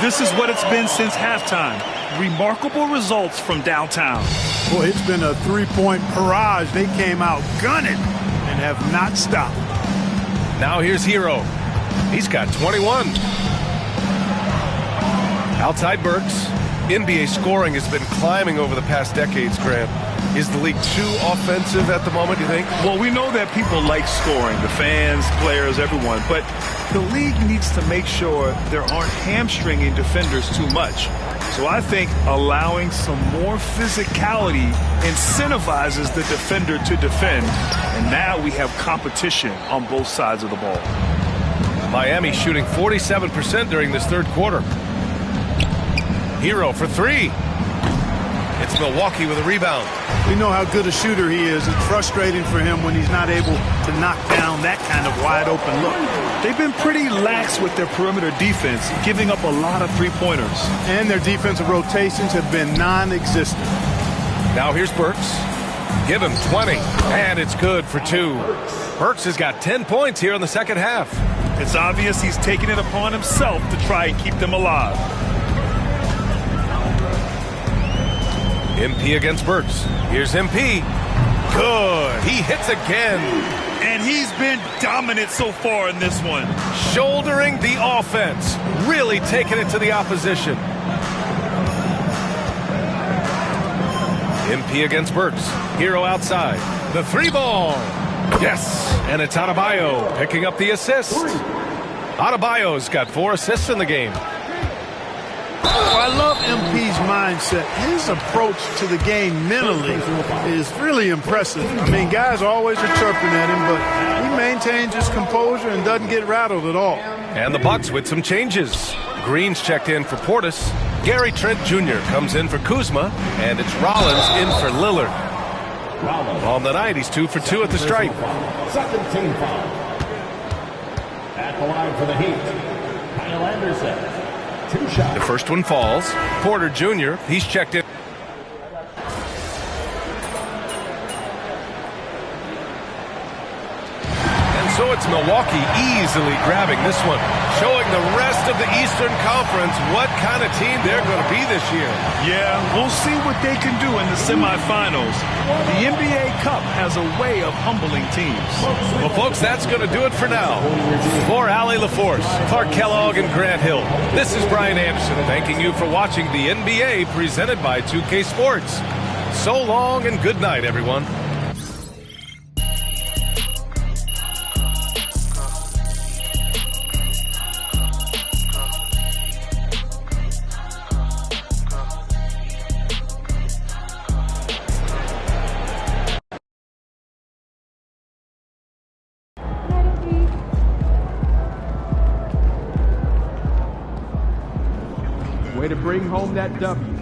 This is what it's been since halftime. Remarkable results from downtown. Boy, it's been a 3-point barrage. They came out gunning and have not stopped. Now here's Hero. He's got 21. Outside Burks. NBA scoring has been climbing over the past decades, Graham. Is the league too offensive at the moment, do you think? Well, we know that people like scoring, the fans, players, everyone, but the league needs to make sure there aren't hamstringing defenders too much. So I think allowing some more physicality incentivizes the defender to defend, and now we have competition on both sides of the ball. Miami shooting 47% during this third quarter. Hero for 3. It's Milwaukee with a rebound. We know how good a shooter he is. It's frustrating for him when he's not able to knock down that kind of wide open look. They've been pretty lax with their perimeter defense, giving up a lot of three-pointers. And their defensive rotations have been non-existent. Now here's Burks. Give him 20. And it's good for 2. Burks has got 10 points here in the second half. It's obvious he's taking it upon himself to try and keep them alive. MP against Burks. Here's MP. Good. He hits again. And he's been dominant so far in this one. Shouldering the offense. Really taking it to the opposition. MP against Burks. Hero outside. The 3-ball. Yes. And it's Adebayo picking up the assist. Adebayo's got 4 assists in the game. Oh, I love MP's mindset. His approach to the game mentally is really impressive. I mean, guys always are chirping at him, but he maintains his composure and doesn't get rattled at all. And the Bucks with some changes. Green's checked in for Portis. Gary Trent Jr. comes in for Kuzma. And it's Rollins in for Lillard. On the night, he's 2 for 2 at the stripe. Second team foul. At the line for the Heat, Kyle Anderson. 2 shots. The first one falls. Porter Jr., he's checked in. And So it's Milwaukee easily grabbing this one, showing the rest of the Eastern Conference what kind of team they're going to be this year. Yeah, we'll see what they can do in the semifinals. The NBA Cup has a way of humbling teams. Well, folks, that's going to do it for now. For Allie LaForce, Clark Kellogg, and Grant Hill, this is Brian Anderson thanking you for watching the NBA presented by 2K Sports. So long and good night, everyone. Way to bring home that W.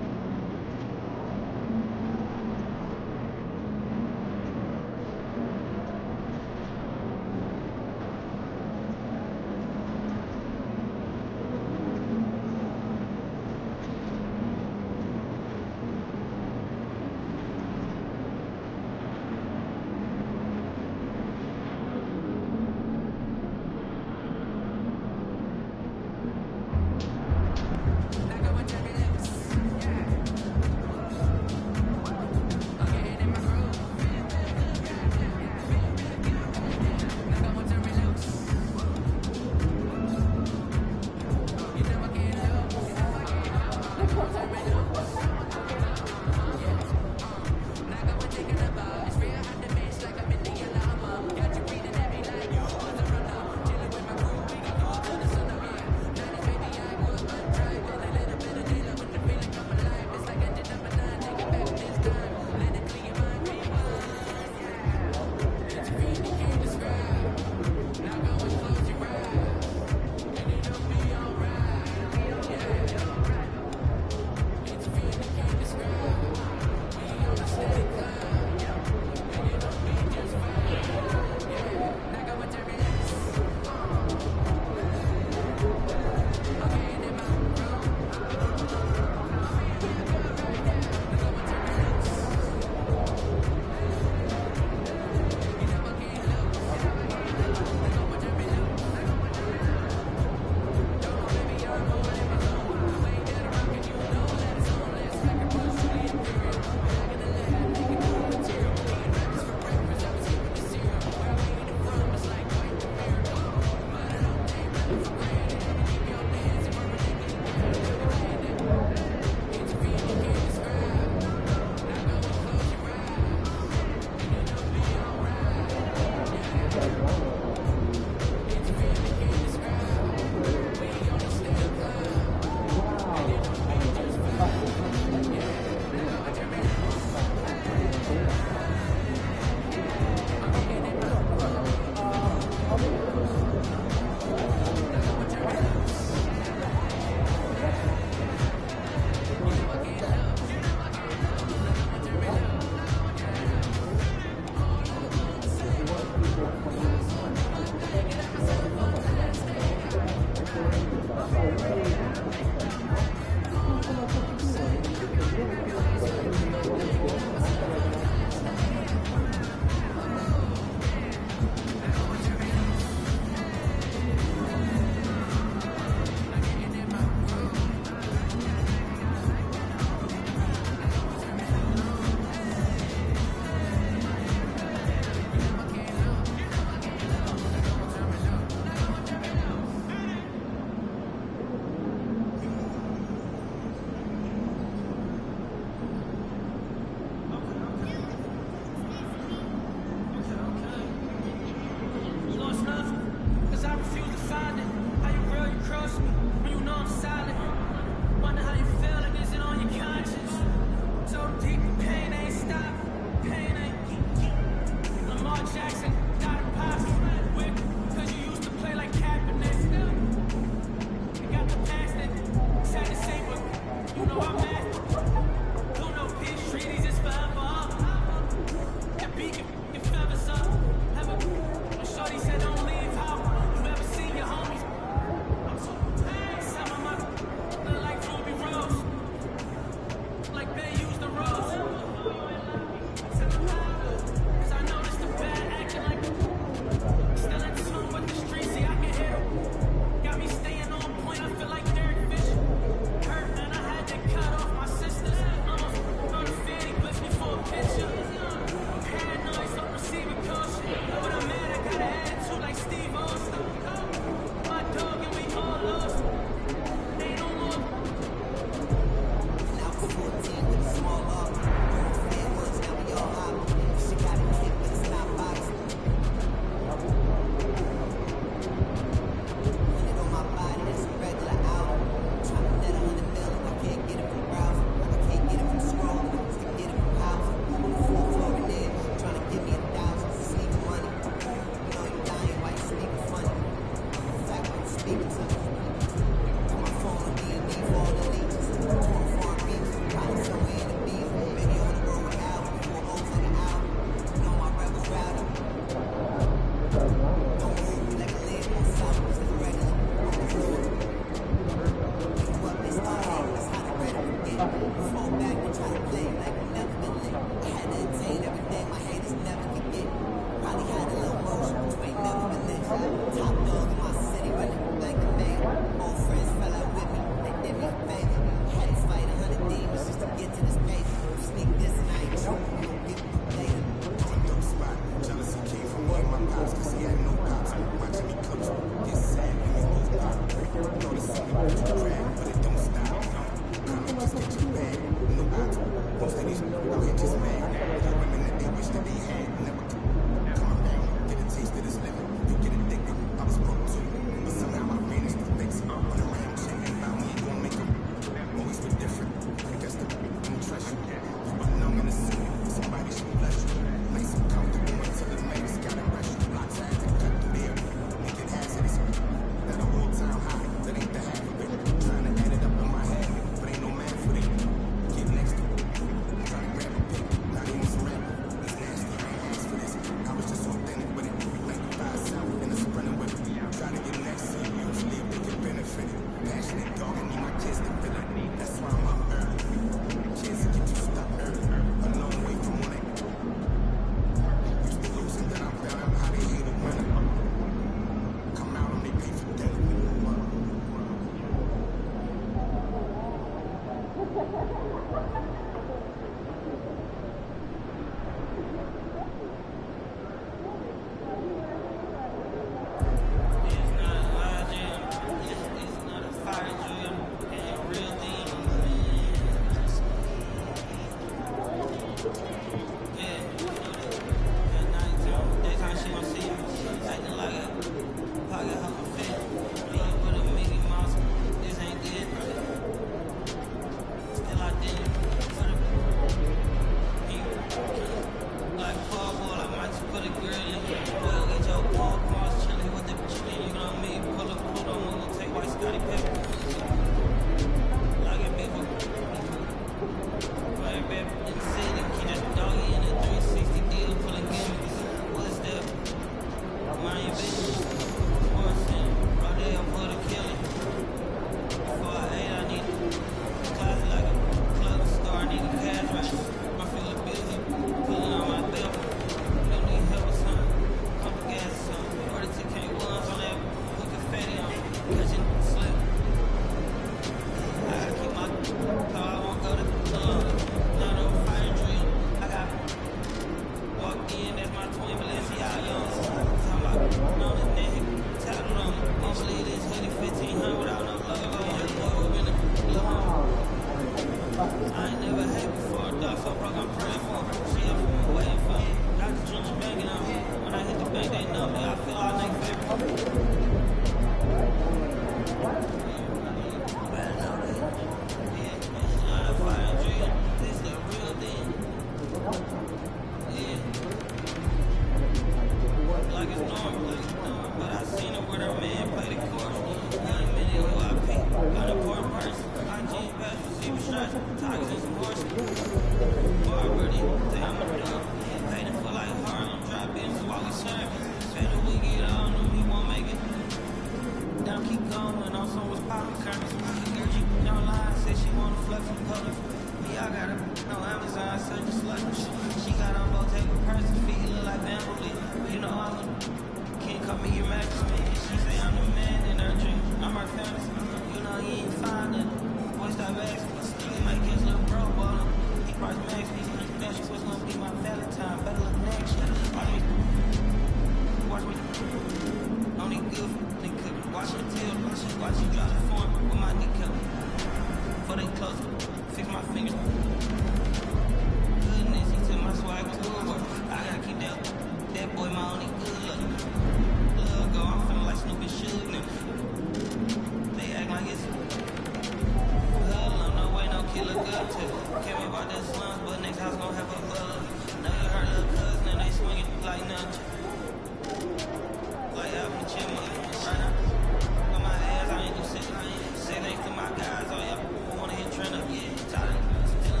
Still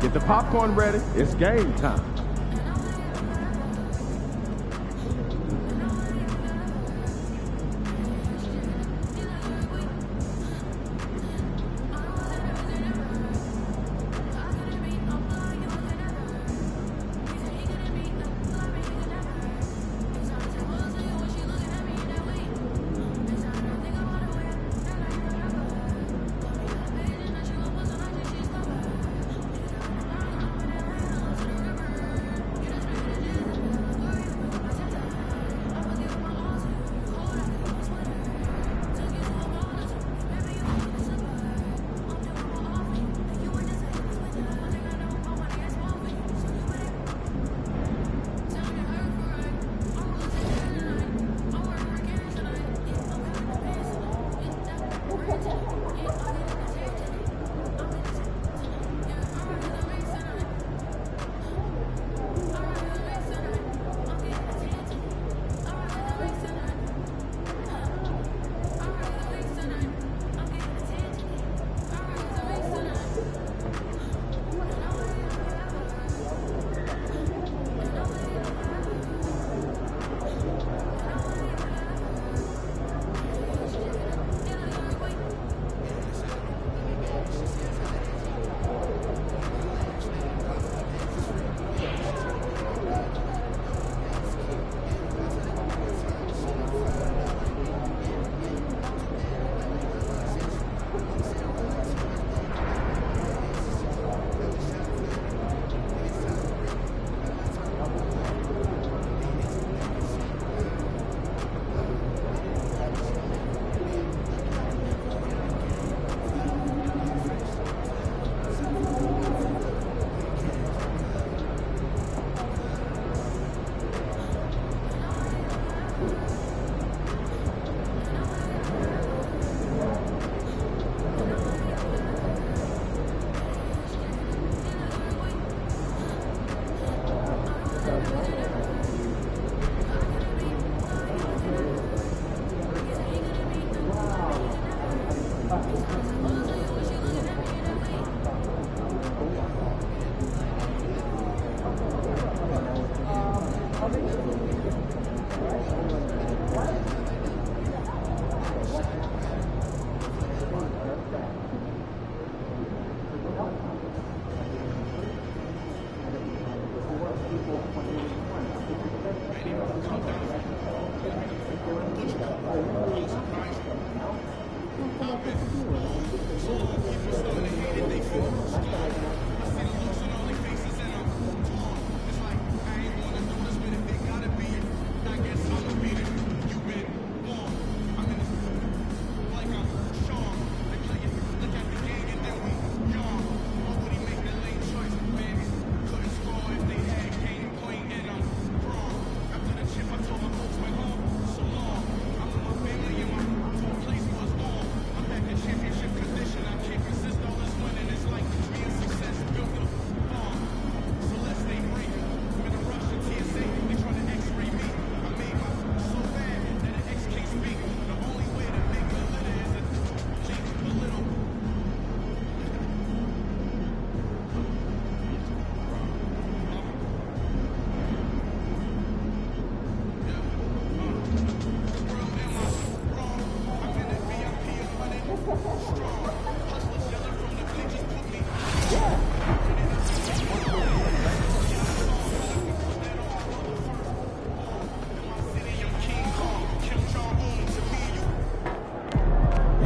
Get the popcorn ready. It's game time.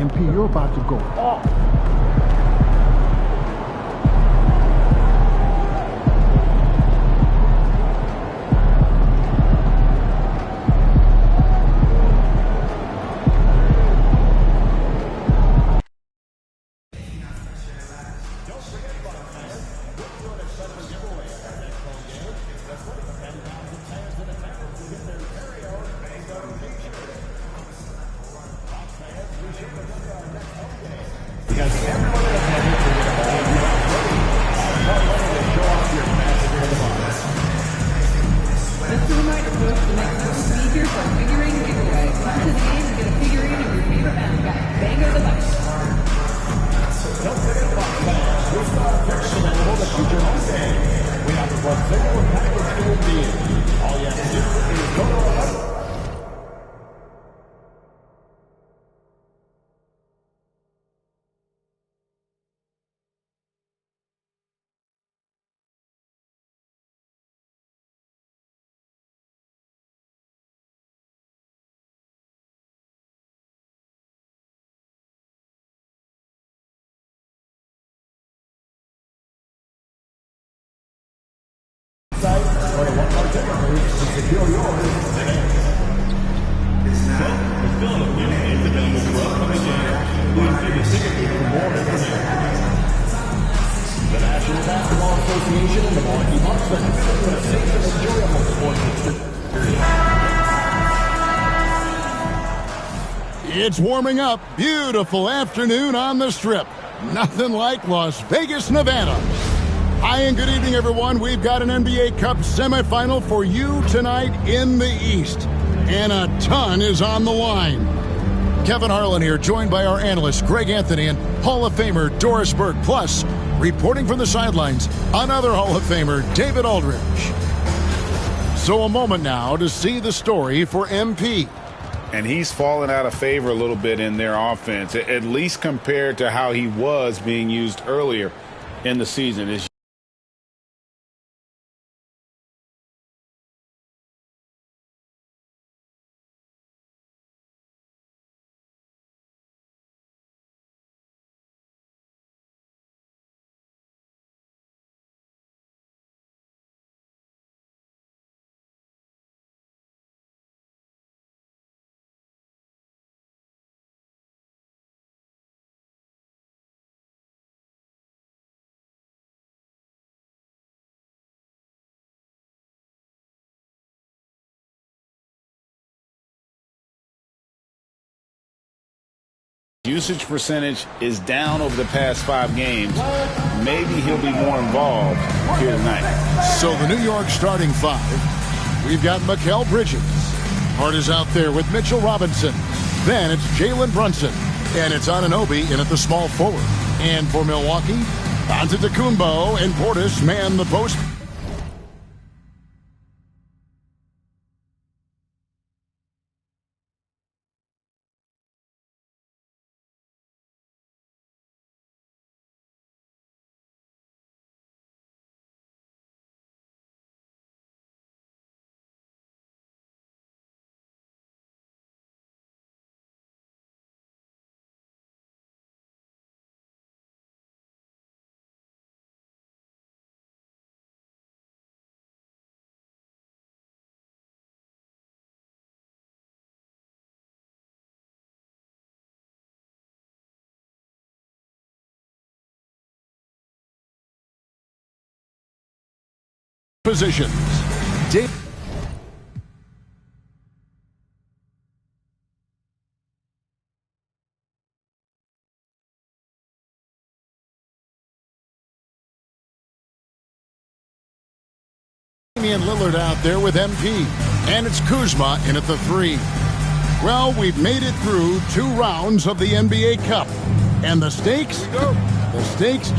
MP, you're about to go off. It's warming up. Beautiful afternoon on the Strip. Nothing like Las Vegas, Nevada. Hi and good evening, everyone. We've got an NBA Cup semifinal for you tonight in the East. And a ton is on the line. Kevin Harlan here, joined by our analyst, Greg Anthony, and Hall of Famer Doris Burke. Plus, reporting from the sidelines, another Hall of Famer, David Aldridge. So a moment now to see the story for MP. And he's fallen out of favor a little bit in their offense, at least compared to how he was being used earlier in the season. Usage percentage is down over the past 5 games. Maybe he'll be more involved here tonight. So the New York starting 5. We've got Mikal Bridges. Hart is out there with Mitchell Robinson. Then it's Jalen Brunson. And it's Anunoby in at the small forward. And for Milwaukee, Antetokounmpo and Portis man the post. positions. Damian Lillard out there with MP, and it's Kuzma in at the 3. Well, we've made it through 2 rounds of the NBA Cup, and the stakes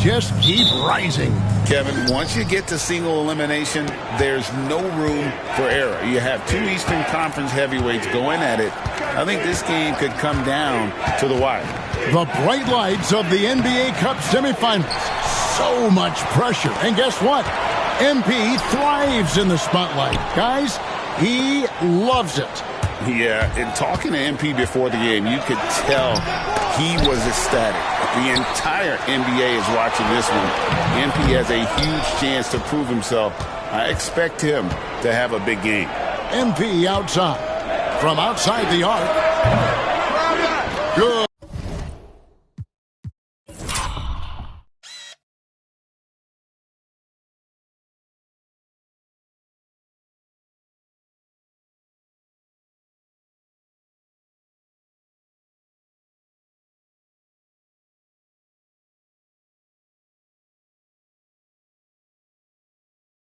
just keep rising. Kevin, once you get to single elimination, there's no room for error. You have 2 Eastern Conference heavyweights going at it. I think this game could come down to the wire. The bright lights of the NBA Cup semifinals. So much pressure, and guess what? MP thrives in the spotlight. Guys, he loves it. Yeah, in talking to MP before the game, you could tell he was ecstatic. The entire NBA is watching this one. MP has a huge chance to prove himself. I expect him to have a big game. MP outside. From outside the arc. Good.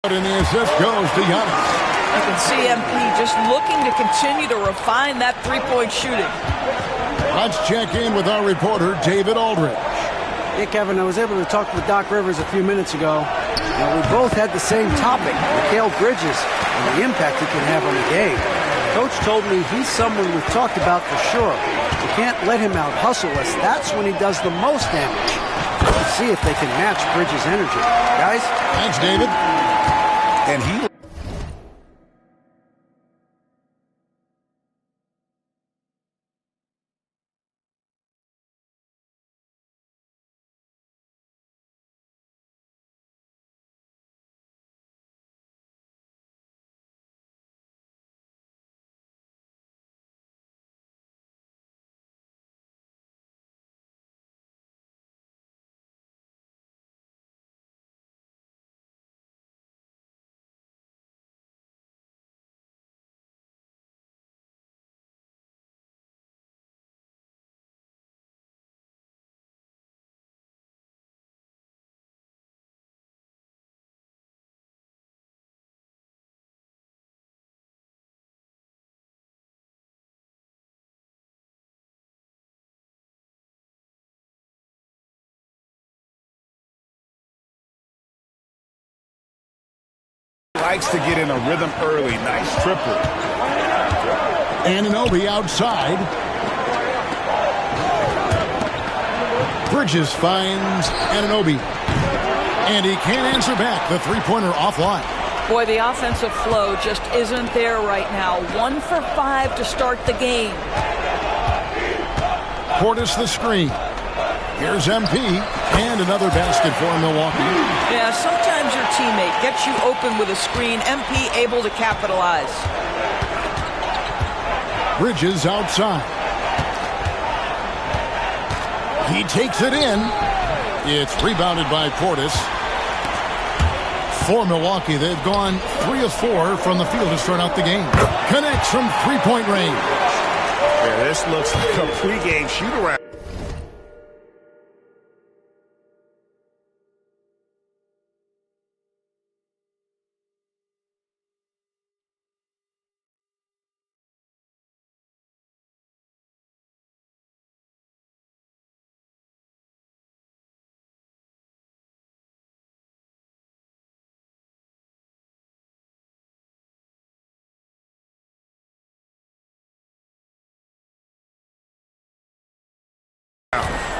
And the assist goes to Giannis. You can see MP just looking to continue to refine that three-point shooting. Let's check in with our reporter, David Aldridge. Hey, Kevin, I was able to talk with Doc Rivers a few minutes ago. We both had the same topic, Mikal Bridges, and the impact he can have on the game. Coach told me he's someone we've talked about for sure. We can't let him out-hustle us. That's when he does the most damage. Let's see if they can match Bridges' energy. Guys? Thanks, David. And he... likes to get in a rhythm early. Nice triple. Anunoby outside. Bridges finds Anunoby. And he can't answer back. The three-pointer offline. Boy, the offensive flow just isn't there right now. 1 for 5 to start the game. Portis the screen. Here's MP, and another basket for Milwaukee. Yeah, sometimes your teammate gets you open with a screen. MP able to capitalize. Bridges outside. He takes it in. It's rebounded by Portis. For Milwaukee, they've gone 3 of 4 from the field to start out the game. Connects from three-point range. Yeah, this looks like a pregame shoot-around.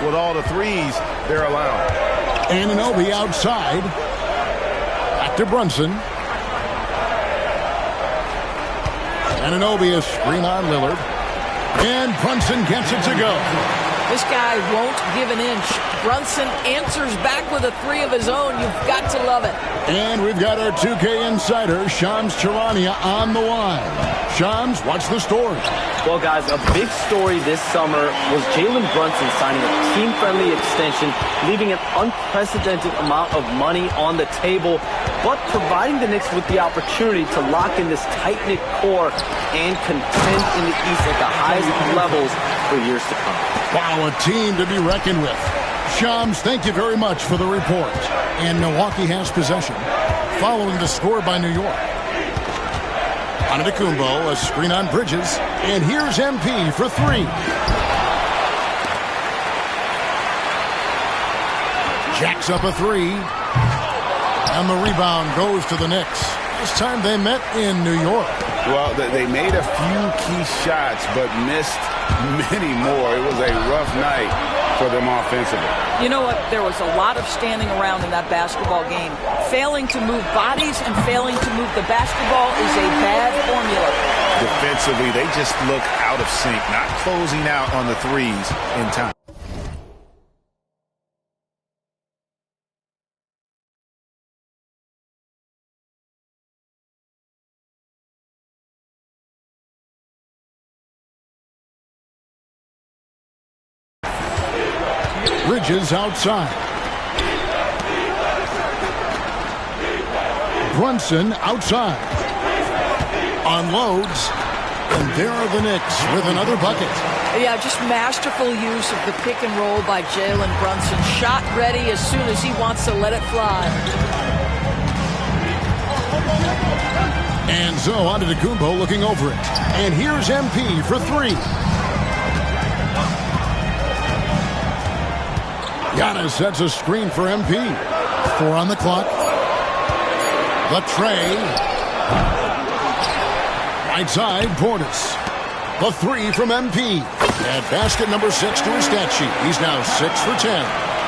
With all the threes they're allowed. Anunoby outside. Back to Brunson. Anunoby a screen on Lillard. And Brunson gets it to go. This guy won't give an inch. Brunson answers back with a 3 of his own. You've got to love it. And we've got our 2K insider, Shams Charania, on the line. Shams, what's the story? Well, guys, a big story this summer was Jalen Brunson signing a team-friendly extension, leaving an unprecedented amount of money on the table, but providing the Knicks with the opportunity to lock in this tight-knit core and contend in the East at the highest levels for years to come. Wow, a team to be reckoned with. Shams, thank you very much for the report. And Milwaukee has possession, following the score by New York. Antetokounmpo, a screen on Bridges, and here's MP for three. Jacks up a three, and the rebound goes to the Knicks. This time they met in New York. Well, they made a few key shots, but missed many more. It was a rough night for them offensively. You know what? There was a lot of standing around in that basketball game. Failing to move bodies and failing to move the basketball is a bad formula. Defensively, they just look out of sync, not closing out on the threes in time. Bridges outside. Brunson outside. Unloads. And there are the Knicks with another bucket. Yeah, just masterful use of the pick and roll by Jalen Brunson. Shot ready as soon as he wants to let it fly. And so Antetokounmpo looking over it. And here's MP for three. Giannis sets a screen for MP. 4 on the clock. The tray. Right side, Portis. The three from MP. At basket number 6 to his stat sheet. He's now 6 for 10.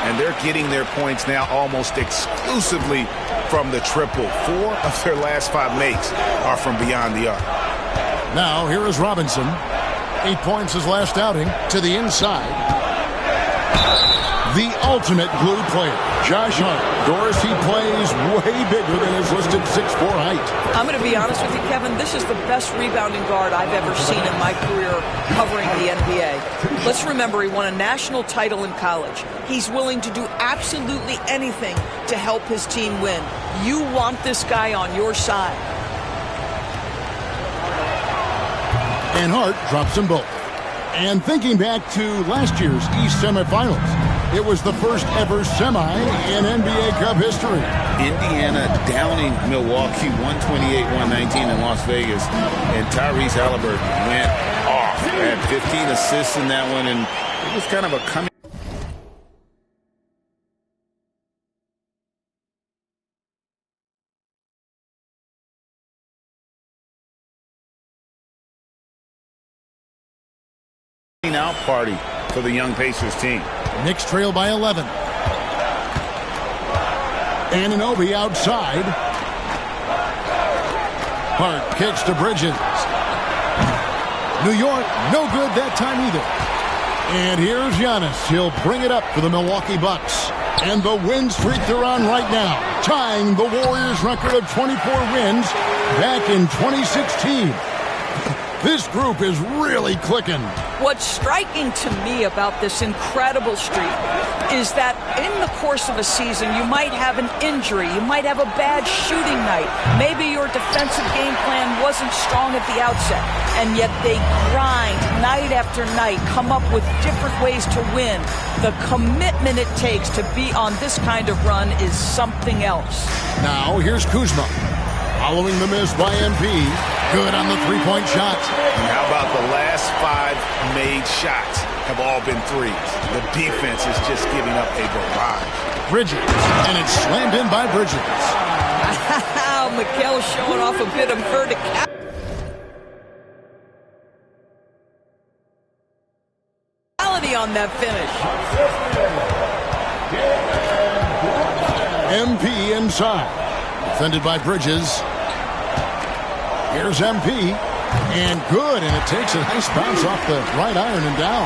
And they're getting their points now almost exclusively from the triple. 4 of their last 5 makes are from beyond the arc. Now here is Robinson. 8 points his last outing to the inside. The ultimate glue player, Josh Hart. Doris, he plays way bigger than his listed 6'4" height. I'm going to be honest with you, Kevin. This is the best rebounding guard I've ever seen in my career covering the NBA. Let's remember, he won a national title in college. He's willing to do absolutely anything to help his team win. You want this guy on your side. And Hart drops them both. And thinking back to last year's East semifinals, it was the first ever semi in NBA Cup history. Indiana downing Milwaukee 128-119 in Las Vegas. And Tyrese Halliburton went off. Had 15 assists in that one, and it was kind of a coming. Out party for the young Pacers team. Knicks trail by 11. Anunoby outside. Hart kicks to Bridges. New York, no good that time either. And here's Giannis. He'll bring it up for the Milwaukee Bucks. And the win streak they're on right now, tying the Warriors' record of 24 wins back in 2016. This group is really clicking. What's striking to me about this incredible streak is that in the course of a season, you might have an injury, you might have a bad shooting night, maybe your defensive game plan wasn't strong at the outset, and yet they grind night after night, come up with different ways to win. The commitment it takes to be on this kind of run is something else. Now here's Kuzma. Following the miss by MP. Good on the three-point shot. And how about the last 5 made shots have all been threes? The defense is just giving up a barrage. Bridges, and it's slammed in by Bridges. Mikal showing off a bit of verticality on that finish. MP inside. Defended by Bridges. Here's MP. And good, and it takes a nice bounce off the right iron and down.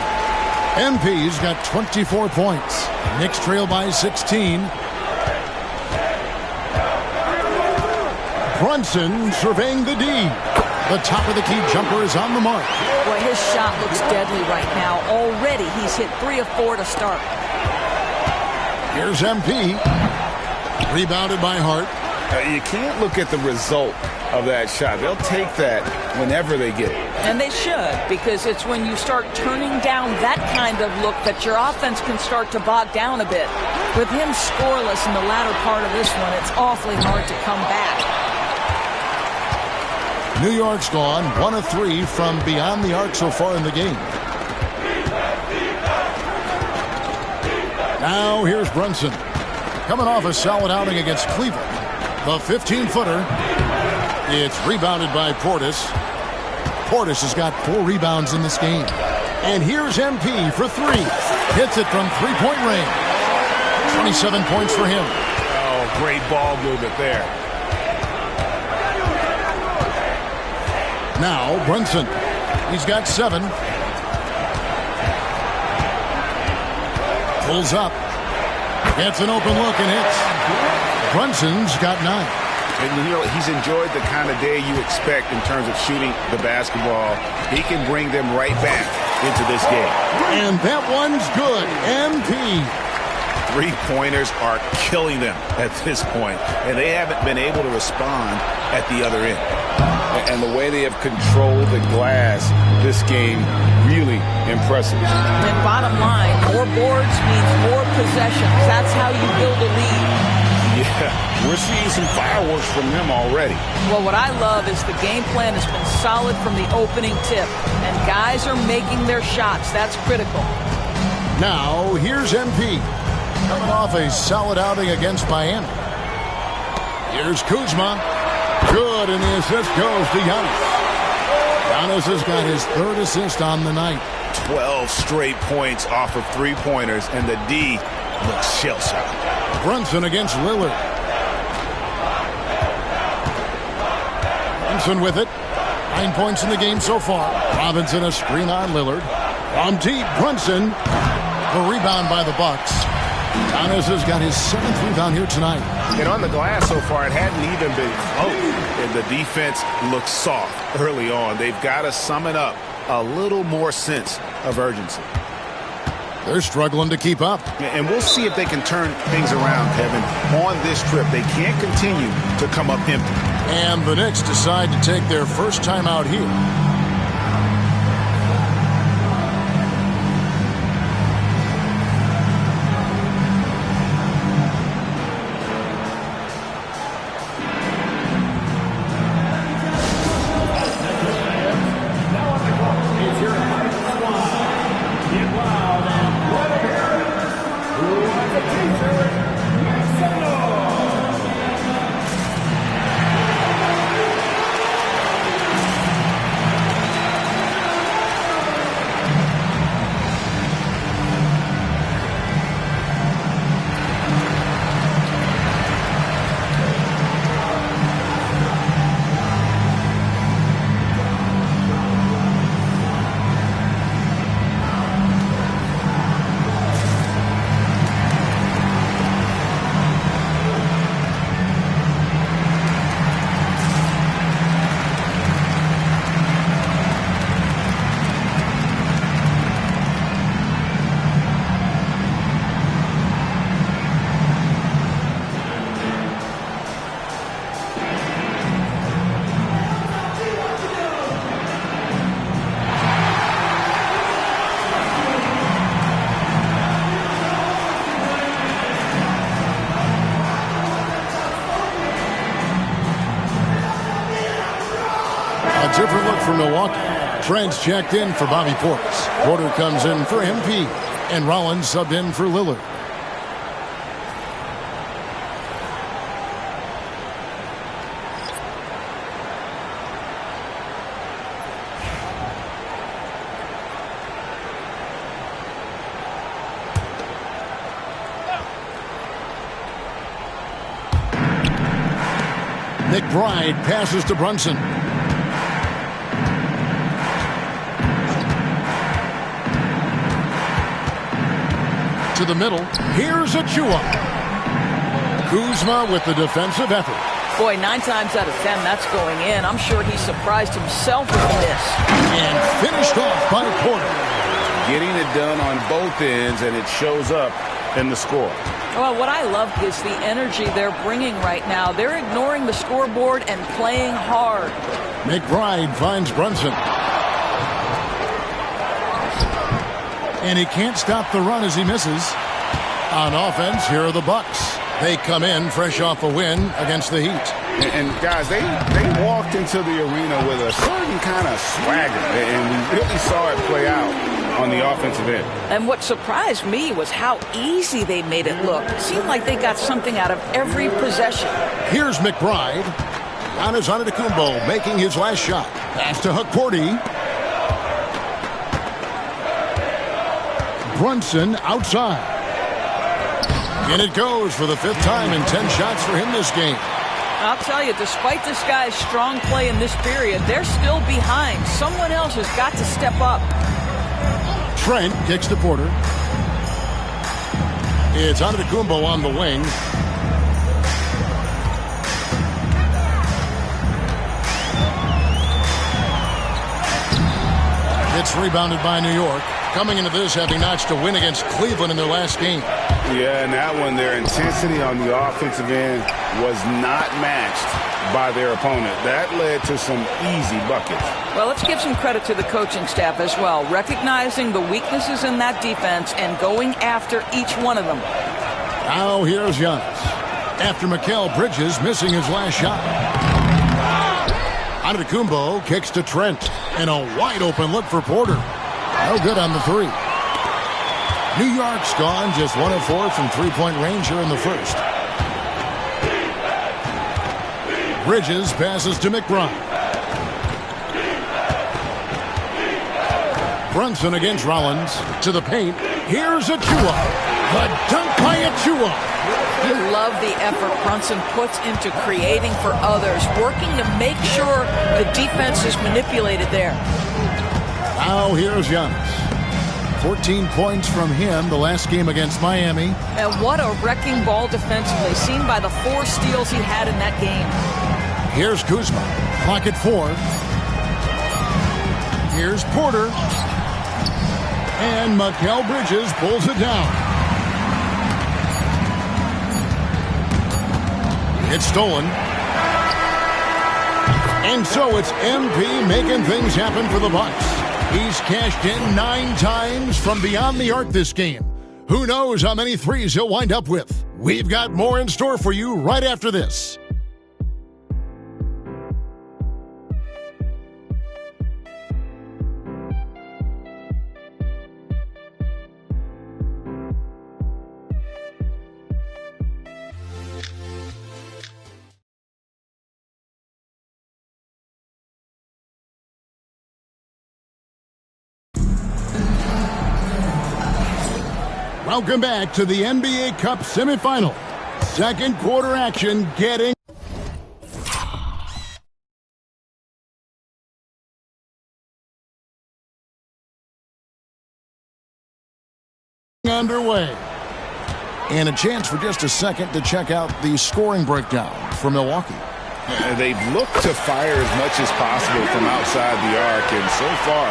MP's got 24 points. Knicks trail by 16. Brunson surveying the D. The top of the key jumper is on the mark. Boy, his shot looks deadly right now. Already he's hit 3 of 4 to start. Here's MP. Rebounded by Hart. You can't look at the result of that shot. They'll take that whenever they get it. And they should, because it's when you start turning down that kind of look that your offense can start to bog down a bit. With him scoreless in the latter part of this one, it's awfully hard to come back. New York's gone 1 of 3 from beyond the arc so far in the game. Now here's Brunson. Coming off a solid outing against Cleveland. The 15-footer. It's rebounded by Portis. Portis has got 4 rebounds in this game. And here's MP for 3. Hits it from three-point range. 27 points for him. Oh, great ball movement there. Now Brunson. He's got 7. Pulls up. Gets an open look and hits. Brunson's got 9. And he's enjoyed the kind of day you expect in terms of shooting the basketball. He can bring them right back into this game. And that one's good. MP. 3-pointers are killing them at this point, and they haven't been able to respond at the other end. And the way they have controlled the glass this game, really impressive. And bottom line, more boards means more possessions. That's how you build a lead. Yeah, we're seeing some fireworks from them already. Well, what I love is the game plan has been solid from the opening tip, and guys are making their shots. That's critical. Now, here's MP. Coming off a solid outing against Miami. Here's Kuzma. Good, and the assist goes to Giannis. Giannis has got his 3rd assist on the night. 12 straight points off of 3-pointers, and the D looks shell-shocked. Brunson against Lillard. Brunson with it. 9 points in the game so far. Robinson a screen on Lillard. From deep, Brunson. The rebound by the Bucks. Giannis has got his 7th rebound here tonight. And on the glass so far, it hadn't even been close. And the defense looks soft early on. They've got to sum it up. A little more sense of urgency. They're struggling to keep up. And we'll see if they can turn things around, Kevin. On this trip, they can't continue to come up empty. And the Knicks decide to take their first time out here. Different look for Milwaukee. Trent's checked in for Bobby Portis. Porter comes in for MP. And Rollins subbed in for Lillard. McBride passes to Brunson. To the middle. Here's Achua. Kuzma with the defensive effort. Boy, 9 times out of 10, that's going in. I'm sure he surprised himself with the miss. And finished off by Porter. Getting it done on both ends, and it shows up in the score. Well, what I love is the energy they're bringing right now. They're ignoring the scoreboard and playing hard. McBride finds Brunson. And he can't stop the run as he misses. On offense, here are the Bucks. They come in fresh off a win against the Heat. And guys, they walked into the arena with a certain kind of swagger, and we really saw it play out on the offensive end. And what surprised me was how easy they made it look. It seemed like they got something out of every possession. Here's McBride. Giannis Antetokounmpo making his last shot. Pass to Hukporti. Brunson outside. And it goes for the 5th time in 10 shots for him this game. I'll tell you, despite this guy's strong play in this period, they're still behind. Someone else has got to step up. Trent kicks to Porter. It's Antetokounmpo on the wing. It's rebounded by New York. Coming into this, having notched a win against Cleveland in their last game. Yeah, and that one, their intensity on the offensive end was not matched by their opponent. That led to some easy buckets. Well, let's give some credit to the coaching staff as well, recognizing the weaknesses in that defense and going after each one of them. Now here's Giannis. After Mikal Bridges missing his last shot. Antetokounmpo kicks to Trent. And a wide open look for Porter. No good on the 3. New York's gone just 1 of 4 from three-point range here in the first. Bridges passes to McBride. Brunson against Rollins to the paint. Here's Achua. The dunk by Achua. You love the effort Brunson puts into creating for others, working to make sure the defense is manipulated there. Now here's Giannis. 14 points from him the last game against Miami. And what a wrecking ball defensively, seen by the 4 steals he had in that game. Here's Kuzma. Clock at 4. Here's Porter. And Mikal Bridges pulls it down. It's stolen. And so it's MP making things happen for the Bucks. He's cashed in 9 times from beyond the arc this game. Who knows how many threes he'll wind up with? We've got more in store for you right after this. Welcome back to the NBA Cup semifinal. Second quarter action getting underway. And a chance for just a second to check out the scoring breakdown for Milwaukee. They've looked to fire as much as possible from outside the arc, and so far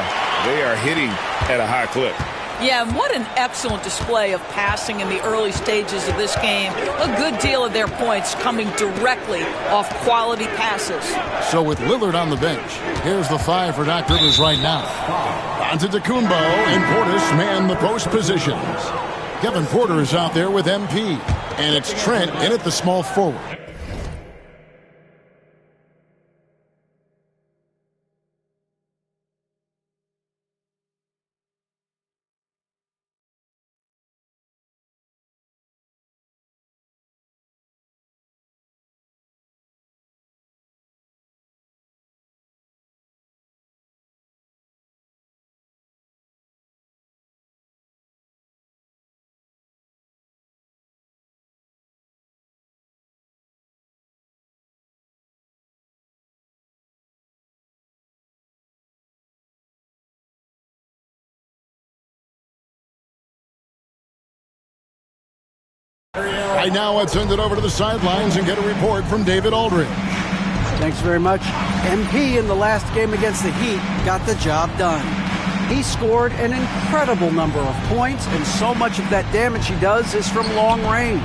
they are hitting at a high clip. Yeah, and what an excellent display of passing in the early stages of this game. A good deal of their points coming directly off quality passes. So with Lillard on the bench, here's the 5 for Doc Rivers right now. Antetokounmpo and Portis man the post positions. Kevin Porter is out there with MP. And it's Trent in at the small forward. Right now, let's send it over to the sidelines and get a report from David Aldridge. Thanks very much. MP in the last game against the Heat got the job done. He scored an incredible number of points, and so much of that damage he does is from long range.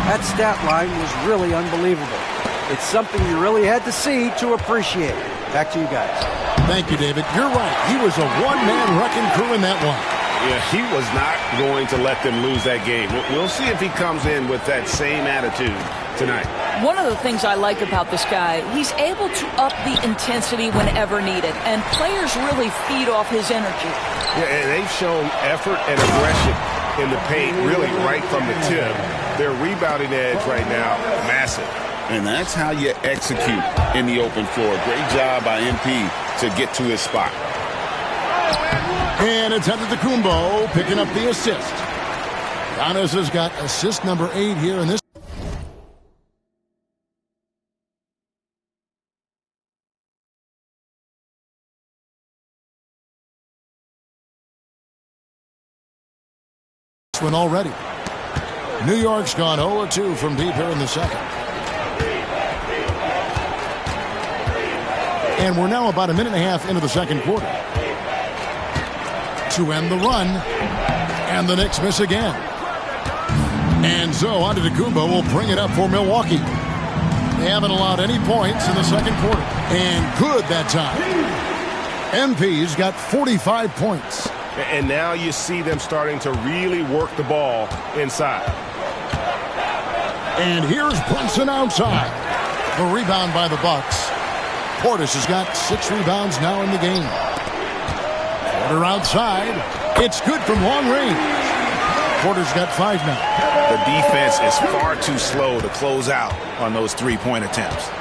That stat line was really unbelievable. It's something you really had to see to appreciate. Back to you guys. Thank you, David. You're right. He was a one-man wrecking crew in that one. Yeah, he was not going to let them lose that game. We'll see if he comes in with that same attitude tonight. One of the things I like about this guy, he's able to up the intensity whenever needed, and players really feed off his energy. Yeah, and they've shown effort and aggression in the paint really right from the tip. Their rebounding edge right now, massive. And that's how you execute in the open floor. Great job by MP to get to his spot. And it's Antetokounmpo picking up the assist. Giannis has got assist number 8 here in this. One already. New York's gone 0-2 from deep here in the second. And we're now about a minute and a half into the second quarter. To end the run, and the Knicks miss again. And so Antetokounmpo will bring it up for Milwaukee. They haven't allowed any points in the second quarter. And good that time. MP's got 45 points. And now you see them starting to really work the ball inside. And here's Brunson outside. The rebound by the Bucks. Portis has got 6 rebounds now in the game. Porter outside. It's good from long range. Porter's got 5 now. The defense is far too slow to close out on those three-point attempts.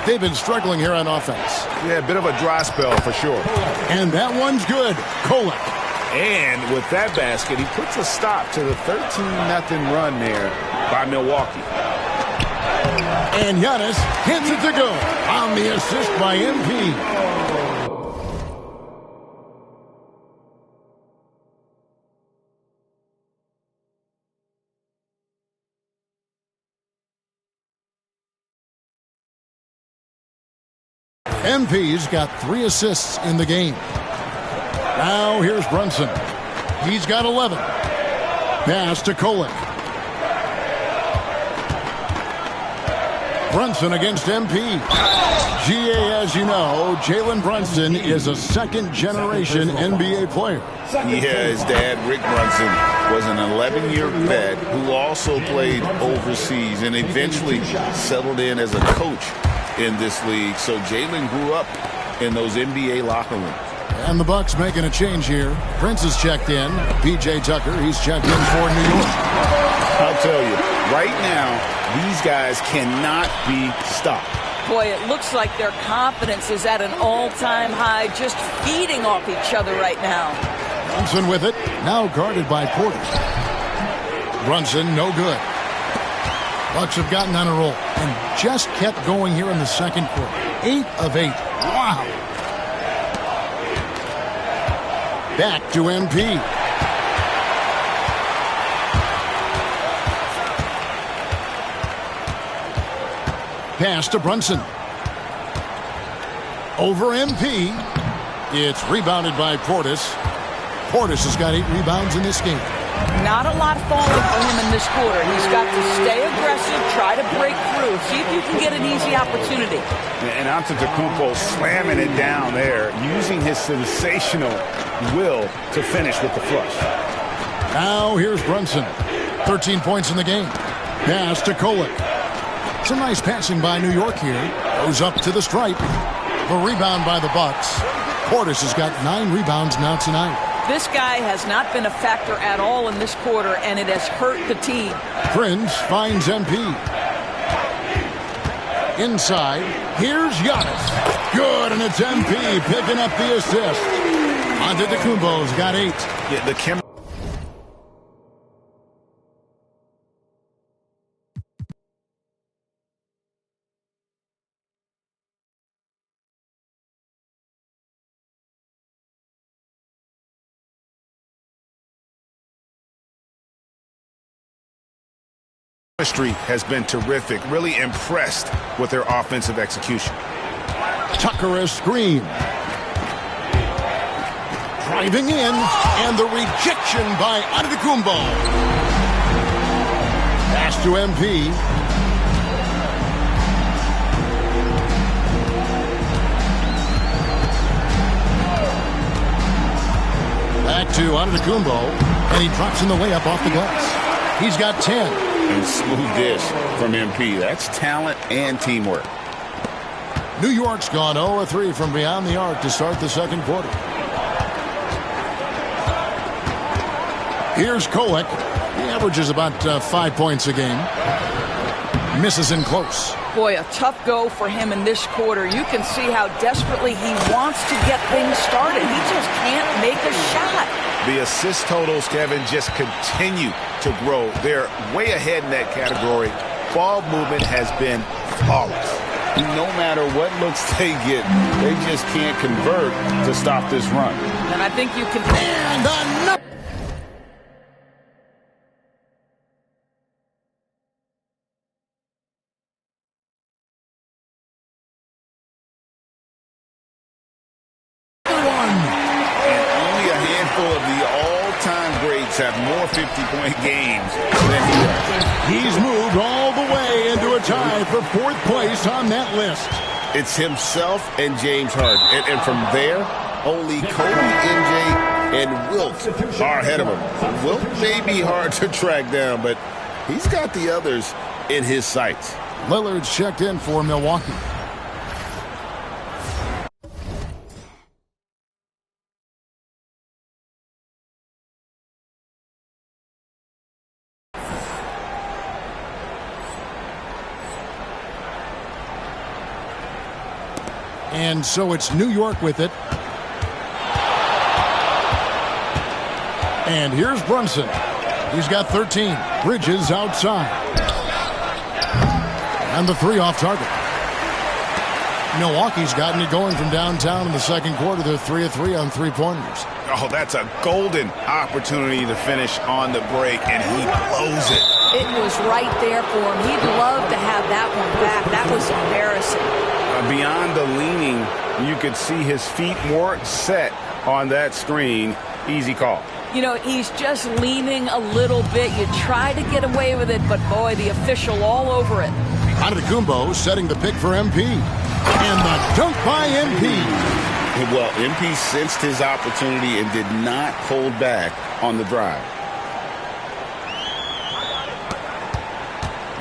They've been struggling here on offense. Yeah, a bit of a dry spell for sure. And that one's good. Kolek. And with that basket, he puts a stop to the 13-0 run there by Milwaukee. And Giannis hits it to go on the assist by MP. MP's got 3 assists in the game. Now here's Brunson. He's got 11. Pass to Kolek. Brunson against MP. GA, as you know, Jalen Brunson is a second-generation NBA player. Yeah, his dad, Rick Brunson, was an 11-year vet who also played overseas and eventually settled in as a coach in this league. So Jalen grew up in those NBA locker rooms. And the Bucks making a change here. Prince is checked in. P.J. Tucker, he's checked in for New York. I'll tell you, right now, these guys cannot be stopped. Boy, it looks like their confidence is at an all-time high, just feeding off each other right now. Brunson with it, now guarded by Porter. Brunson, no good. Bucks have gotten on a roll and just kept going here in the second quarter. 8 of 8. Wow. Back to MP. Pass to Brunson. Over MP. It's rebounded by Portis. Portis has got 8 rebounds in this game. Not a lot falling for him in this quarter. He's got to stay aggressive, try to break through, see if you can get an easy opportunity. And Antetokounmpo slamming it down there, using his sensational will to finish with the flush. Now here's Brunson. 13 points in the game. Pass to Kolek. Some nice passing by New York here. Goes up to the stripe. The rebound by the Bucks. Portis has got 9 rebounds now tonight. This guy has not been a factor at all in this quarter, and it has hurt the team. Prince finds MP. Inside, here's Giannis. Good, and it's MP picking up the assist. Antetokounmpo's got 8. Yeah, the chemistry. Chemistry has been terrific. Really impressed with their offensive execution. Tucker a screen. Driving in, and the rejection by Antetokounmpo. Pass to MP. Back to Antetokounmpo, and he drops in the layup off the glass. He's got 10. And smooth dish from MP. That's talent and teamwork. New York's gone 0-3 from beyond the arc to start the second quarter. Here's Kolek. He averages about 5 points a game. Misses in close. Boy, a tough go for him in this quarter. You can see how desperately he wants to get things started. He just can't make a shot. The assist totals, Kevin, just continue to grow. They're way ahead in that category. Ball movement has been flawless. No matter what looks they get, they just can't convert to stop this run. And I think you can... And another... have more 50-point games than he does. He's moved all the way into a tie for 4th place on that list. It's himself and James Harden. And from there, only Kobe, MJ, and Wilt are ahead of him. Wilt may be hard to track down, but he's got the others in his sights. Lillard's checked in for Milwaukee. And so it's New York with it. And here's Brunson. He's got 13. Bridges outside. And the 3 off target. Milwaukee's gotten it going from downtown in the second quarter. They're 3 of 3 on 3-pointers. Oh, that's a golden opportunity to finish on the break, and he blows it. It was right there for him. He'd love to have that one back. That was embarrassing. Beyond the leaning, you could see his feet more set on that screen. Easy call. You know, he's just leaning a little bit. You try to get away with it, but boy, the official all over it. Antetokounmpo setting the pick for MP. And the dunk by MP. Well, MP sensed his opportunity and did not hold back on the drive.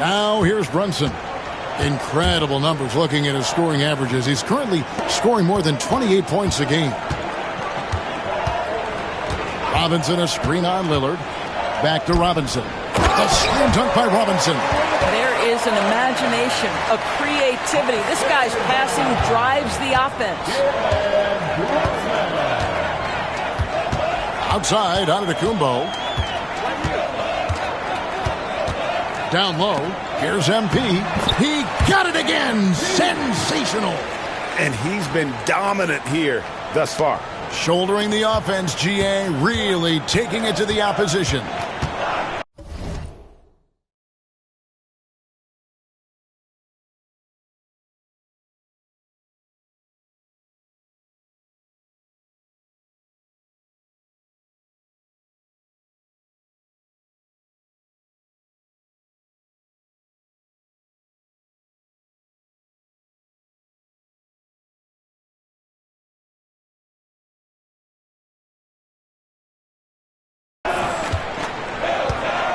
Now here's Brunson. Incredible numbers looking at his scoring averages. He's currently scoring more than 28 points a game. Robinson a screen on Lillard. Back to Robinson. A slam dunk by Robinson. There is an imagination, a creativity. This guy's passing drives the offense. Outside, Antetokounmpo. Down low, here's MP. He got it again. Sensational. And he's been dominant here thus far. Shouldering the offense, GA, really taking it to the opposition.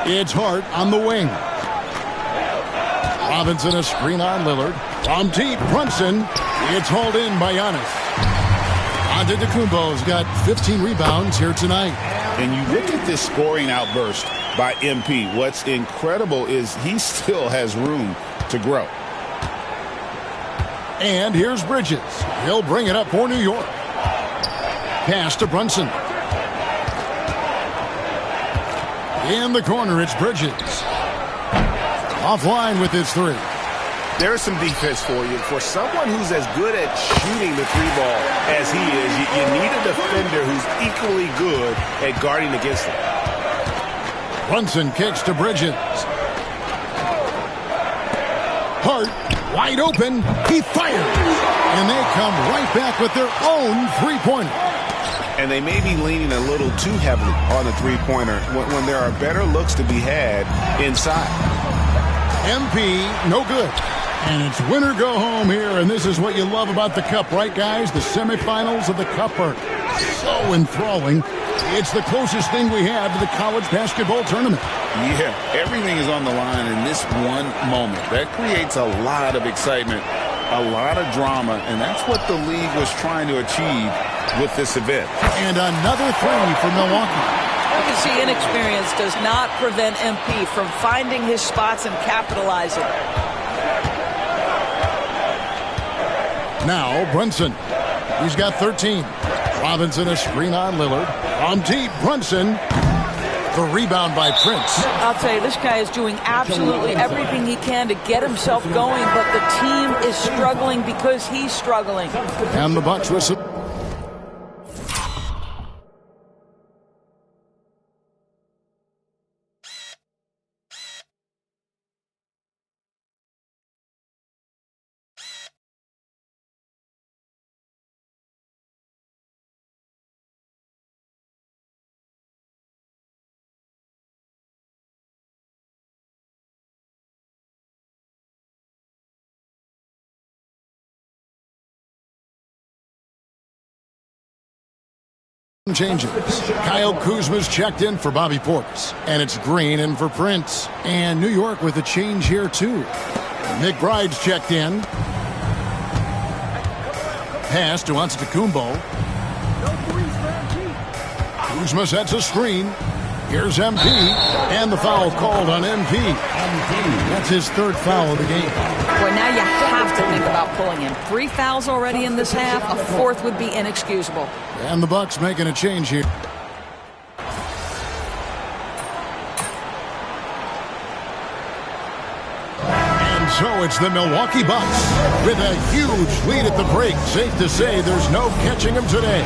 It's Hart on the wing. Robinson a screen on Lillard. From deep, Brunson. It's hauled in by Giannis. Antetokounmpo's got 15 rebounds here tonight. And you look at this scoring outburst by MP. What's incredible is he still has room to grow. And here's Bridges. He'll bring it up for New York. Pass to Brunson. In the corner, it's Bridges. Offline with his 3. There's some defense for you. For someone who's as good at shooting the 3-ball as he is, you need a defender who's equally good at guarding against him. Brunson kicks to Bridges. Hart, wide open. He fires. And they come right back with their own three-pointer. And they may be leaning a little too heavily on the three-pointer when there are better looks to be had inside. MP, no good. And it's win or go home here, and this is what you love about the Cup, right, guys? The semifinals of the Cup are so enthralling. It's the closest thing we have to the college basketball tournament. Yeah, everything is on the line in this one moment. That creates a lot of excitement, a lot of drama, and that's what the league was trying to achieve with this event. And another three for Milwaukee. You can see inexperience does not prevent MP from finding his spots and capitalizing. Now Brunson. He's got 13. Robinson a screen on Lillard. From deep, Brunson. The rebound by Prince. I'll tell you, this guy is doing absolutely everything he can to get himself going, but the team is struggling because he's struggling. And the Bucks with some... changes. Kyle Kuzma's checked in for Bobby Portis. And it's Green in for Prince. And New York with a change here, too. McBride's checked in. Pass to Antetokounmpo. Kuzma sets a screen. Here's MP. And the foul called on MP. That's his third foul of the game. Well, now you have to think about pulling him. 3 fouls already in this half. A fourth would be inexcusable. And the Bucks making a change here. And so it's the Milwaukee Bucks with a huge lead at the break. Safe to say there's no catching them today.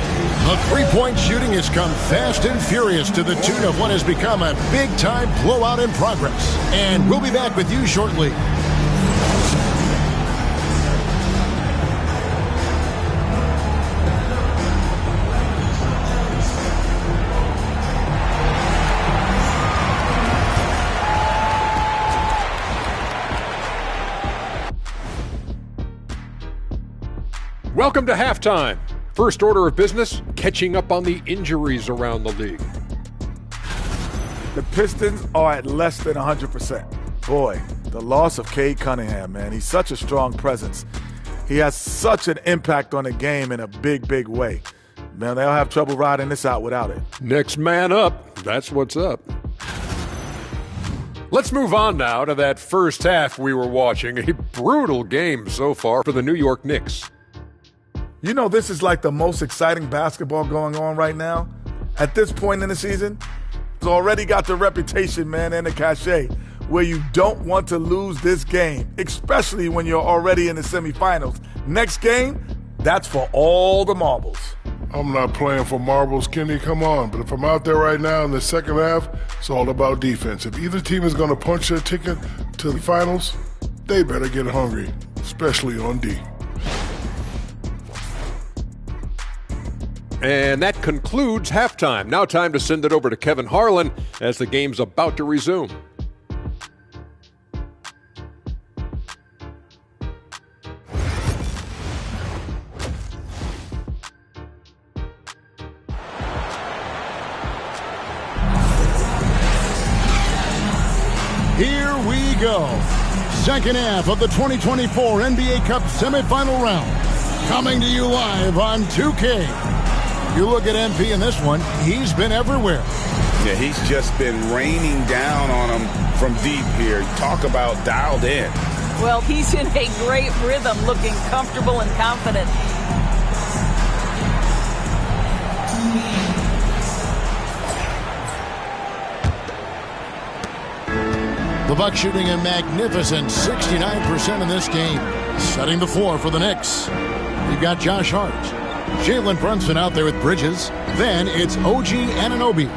The three-point shooting has come fast and furious to the tune of what has become a big-time blowout in progress. And we'll be back with you shortly. Welcome to halftime. First order of business, catching up on the injuries around the league. The Pistons are at less than 100%. Boy, the loss of Cade Cunningham, man. He's such a strong presence. He has such an impact on the game in a big, big way. Man, they'll have trouble riding this out without it. Next man up. That's what's up. Let's move on now to that first half we were watching. A brutal game so far for the New York Knicks. You know, this is like the most exciting basketball going on right now. At this point in the season, it's already got the reputation, man, and the cachet where you don't want to lose this game, especially when you're already in the semifinals. Next game, that's for all the marbles. I'm not playing for marbles, Kenny, come on. But if I'm out there right now in the second half, it's all about defense. If either team is going to punch their ticket to the finals, they better get hungry, especially on D. And that concludes halftime. Now time to send it over to Kevin Harlan as the game's about to resume. Here we go. Second half of the 2024 NBA Cup semifinal round. Coming to you live on 2K. You look at MP in this one, he's been everywhere. Yeah, he's just been raining down on him from deep here. Talk about dialed in. Well, he's in a great rhythm, looking comfortable and confident. The Bucks shooting a magnificent 69% in this game. Setting the floor for the Knicks. You've got Josh Hart. Jalen Brunson out there with Bridges. Then it's OG Anunoby.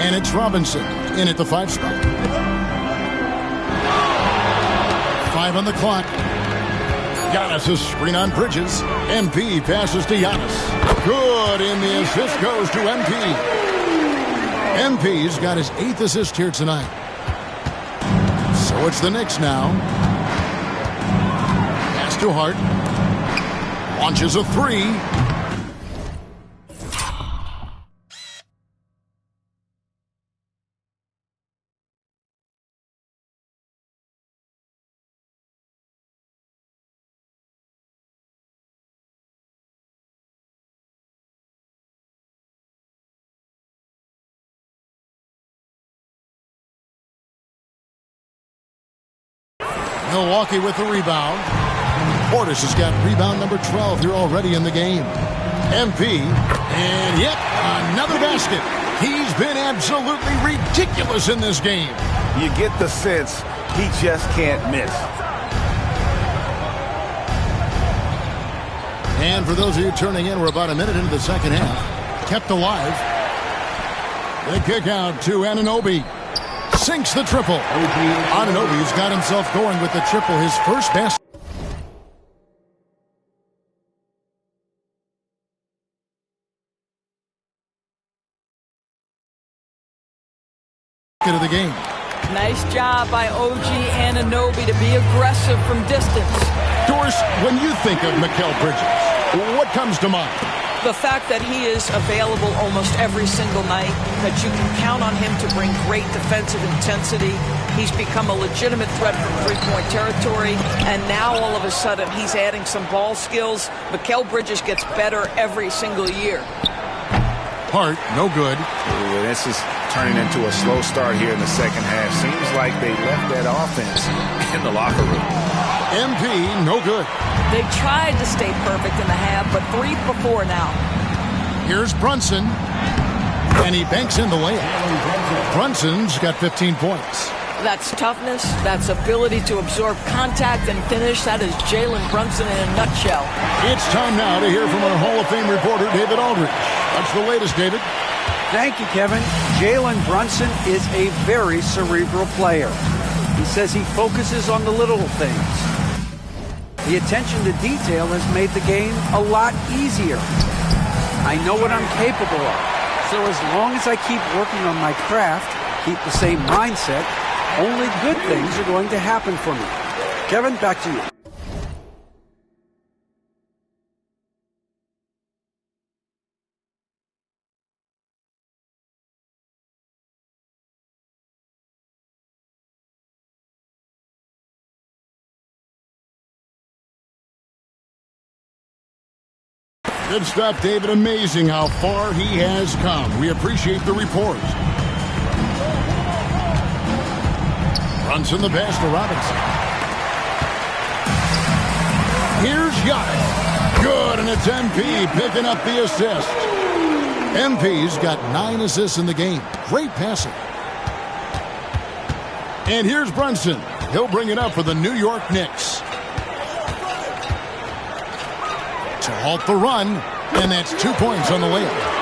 And it's Robinson in at the 5 spot. 5 on the clock. Giannis' screen on Bridges. MP passes to Giannis. Good, and the assist goes to MP. MP's got his 8th assist here tonight. So it's the Knicks now. Pass to Hart. Launches a 3. Milwaukee with the rebound. Portis has got rebound number 12 here already in the game. MP, and yet another basket. He's been absolutely ridiculous in this game. You get the sense he just can't miss. And for those of you turning in, we're about a minute into the second half. Kept alive. The kick out to Anunoby. Sinks the triple. Anunoby's got himself going with the triple, his first basket of the game. Nice job by OG Anunoby to be aggressive from distance. Doris, when you think of Mikal Bridges, what comes to mind? The fact that he is available almost every single night, that you can count on him to bring great defensive intensity. He's become a legitimate threat from three-point territory, and now all of a sudden he's adding some ball skills. Mikal Bridges gets better every single year. Hart, no good. Ooh, this is turning into a slow start here in the second half. Seems like they left that offense in the locker room. MP, no good. They tried to stay perfect in the half, but 3 before now. Here's Brunson, and he banks in the layup. Brunson's got 15 points. That's toughness, that's ability to absorb contact and finish. That is Jalen Brunson in a nutshell. It's time now to hear from our Hall of Fame reporter, David Aldridge. What's the latest, David? Thank you, Kevin. Jalen Brunson is a very cerebral player. He says he focuses on the little things. The attention to detail has made the game a lot easier. I know what I'm capable of. So as long as I keep working on my craft, keep the same mindset, only good things are going to happen for me. Kevin, back to you. Good stuff, David. Amazing how far he has come. We appreciate the report. Brunson the pass to Robinson. Here's Giannis. Good, and it's MP picking up the assist. MP's got 9 assists in the game. Great passing. And here's Brunson. He'll bring it up for the New York Knicks. To halt the run, and that's 2 points on the layup.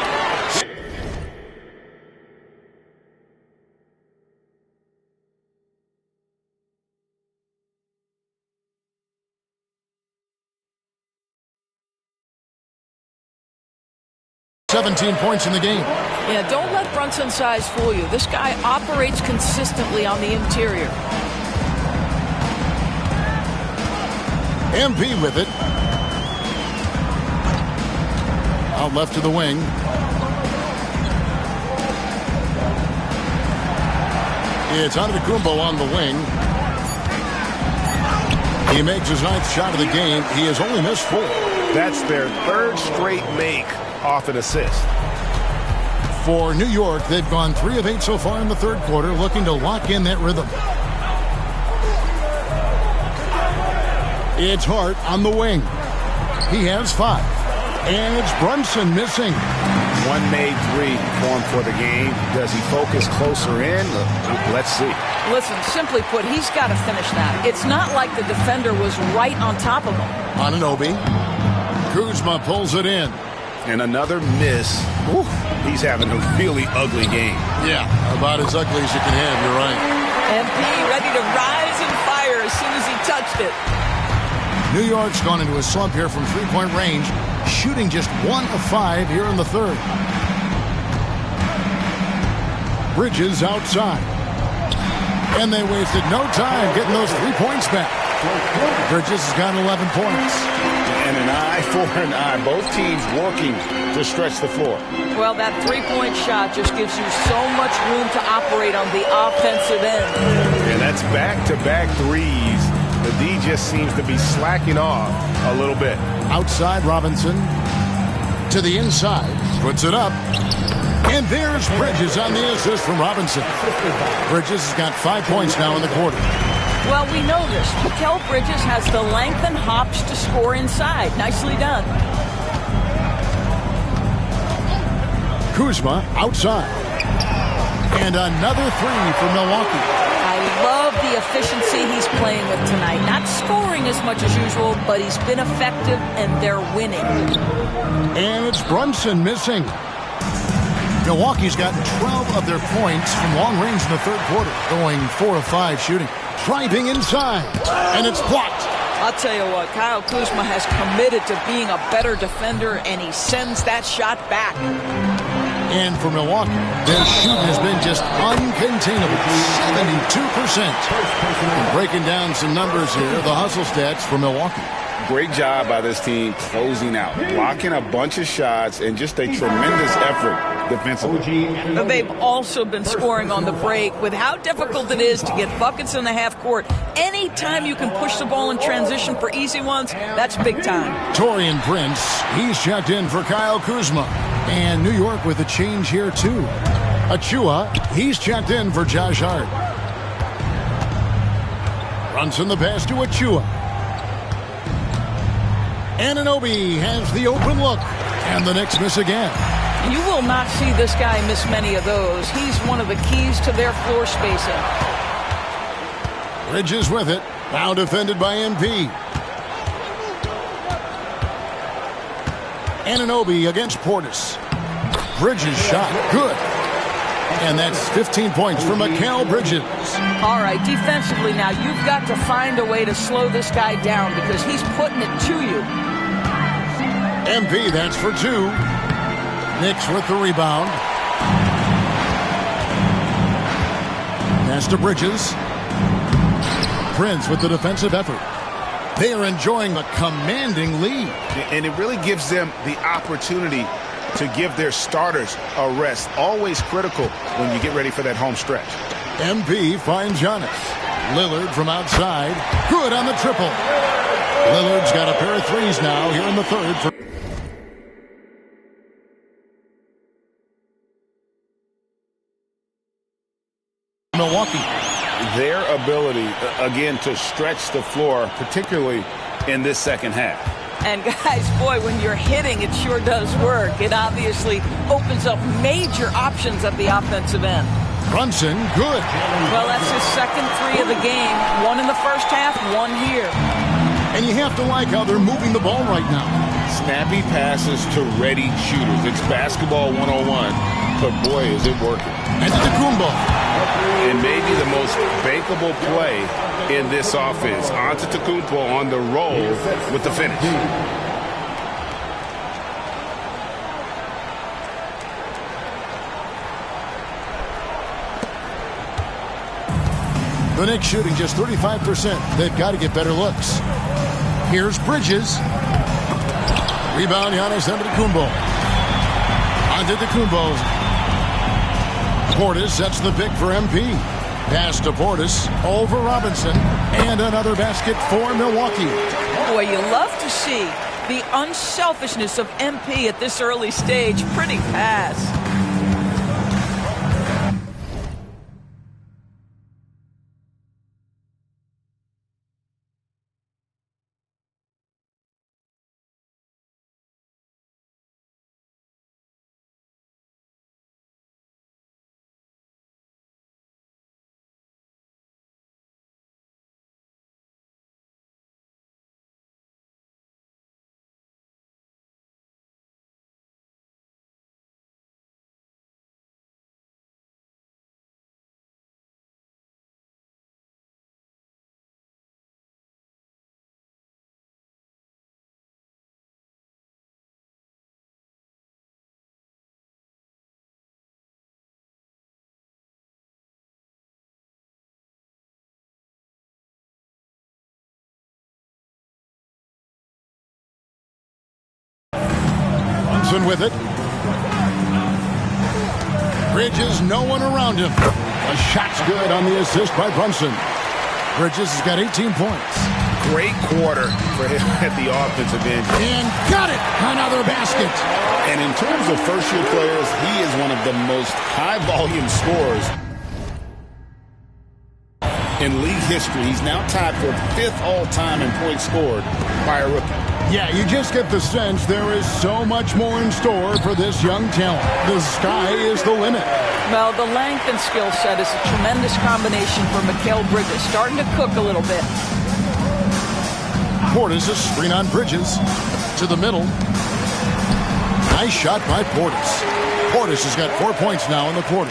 $17 points in the game. Yeah, don't let Brunson's size fool you. This guy operates consistently on the interior. MP with it. Out left to the wing. It's Antetokounmpo on the wing. He makes his 9th shot of the game. He has only missed 4. That's their 3rd straight make off an assist. For New York, they've gone 3 of 8 so far in the 3rd quarter, looking to lock in that rhythm. It's Hart on the wing. He has 5. And it's Brunson missing. 1 made 3 for him for the game. Does he focus closer in? Let's see. Listen, simply put, he's got to finish that. It's not like the defender was right on top of him. Anunoby. Kuzma pulls it in. And another miss. Oof, he's having a really ugly game. Yeah, about as ugly as you can have, you're right. MP ready to rise and fire as soon as he touched it. New York's gone into a slump here from three-point range, shooting just 1 of 5 here in the third. Bridges outside. And they wasted no time getting those 3 points back. Bridges has got 11 points. And an eye for an eye. Both teams working to stretch the floor. Well, that three-point shot just gives you so much room to operate on the offensive end. And that's back-to-back threes. The D just seems to be slacking off a little bit. Outside, Robinson to the inside, puts it up. And there's Bridges on the assist from Robinson. Bridges has got 5 points now in the quarter. Well, we know this. Mikal Bridges has the length and hops to score inside. Nicely done. Kuzma outside. And another three for Milwaukee. I love the efficiency he's playing with tonight. Not scoring as much as usual, but he's been effective and they're winning. And it's Brunson missing. Milwaukee's gotten 12 of their points from long range in the third quarter, going 4 of 5 shooting. Driving inside, and it's blocked. I'll tell you what, Kyle Kuzma has committed to being a better defender, and he sends that shot back. And for Milwaukee, their shooting has been just uncontainable, 72%. And breaking down some numbers here, the hustle stats for Milwaukee. Great job by this team closing out, blocking a bunch of shots, and just a tremendous effort defensively. They've also been scoring on the break. With how difficult it is to get buckets in the half court, anytime you can push the ball in transition for easy ones, that's big time. Taurean Prince, he's checked in for Kyle Kuzma. And New York with a change here, too. Achua, he's checked in for Josh Hart. Brunson the pass to Achua. Anunoby has the open look. And the Knicks miss again. You will not see this guy miss many of those. He's one of the keys to their floor spacing. Bridges with it. Now defended by MP. Anunoby against Portis. Bridges shot. Good. And that's 15 points for Mikal Bridges. All right, defensively now, you've got to find a way to slow this guy down because he's putting it to you. MP, that's for 2. Knicks with the rebound. Pass to Bridges. Prince with the defensive effort. They are enjoying a commanding lead. And it really gives them the opportunity to give their starters a rest. Always critical when you get ready for that home stretch. MP finds Giannis. Lillard from outside. Good on the triple. Lillard's got a pair of threes now here in the third. Milwaukee. Their ability, again, to stretch the floor, particularly in this second half. And guys, boy, when you're hitting, it sure does work. It obviously opens up major options at the offensive end. Brunson, good. Well, that's his second three of the game. One in the first half, one here. And you have to like how they're moving the ball right now. Snappy passes to ready shooters. It's basketball 101, but boy, is it working. And Antetokounmpo. And maybe the most bankable play in this offense. Antetokounmpo on the roll with the finish. The Knicks shooting just 35%. They've got to get better looks. Here's Bridges. Rebound, Giannis Antetokounmpo. Antetokounmpo. Portis sets the pick for MP. Pass to Portis over Robinson. And another basket for Milwaukee. Boy, you love to see the unselfishness of MP at this early stage. Pretty pass. Brunson with it. Bridges, no one around him. A shot's good on the assist by Brunson. Bridges has got 18 points. Great quarter for him at the offensive end. And got it! Another basket. And in terms of first-year players, he is one of the most high-volume scorers in league history. He's now tied for 5th all-time in points scored by a rookie. Yeah, you just get the sense there is so much more in store for this young talent. The sky is the limit. Well, the length and skill set is a tremendous combination for Mikal Bridges. Starting to cook a little bit. Portis is screen on Bridges. To the middle. Nice shot by Portis. Portis has got 4 points now in the quarter.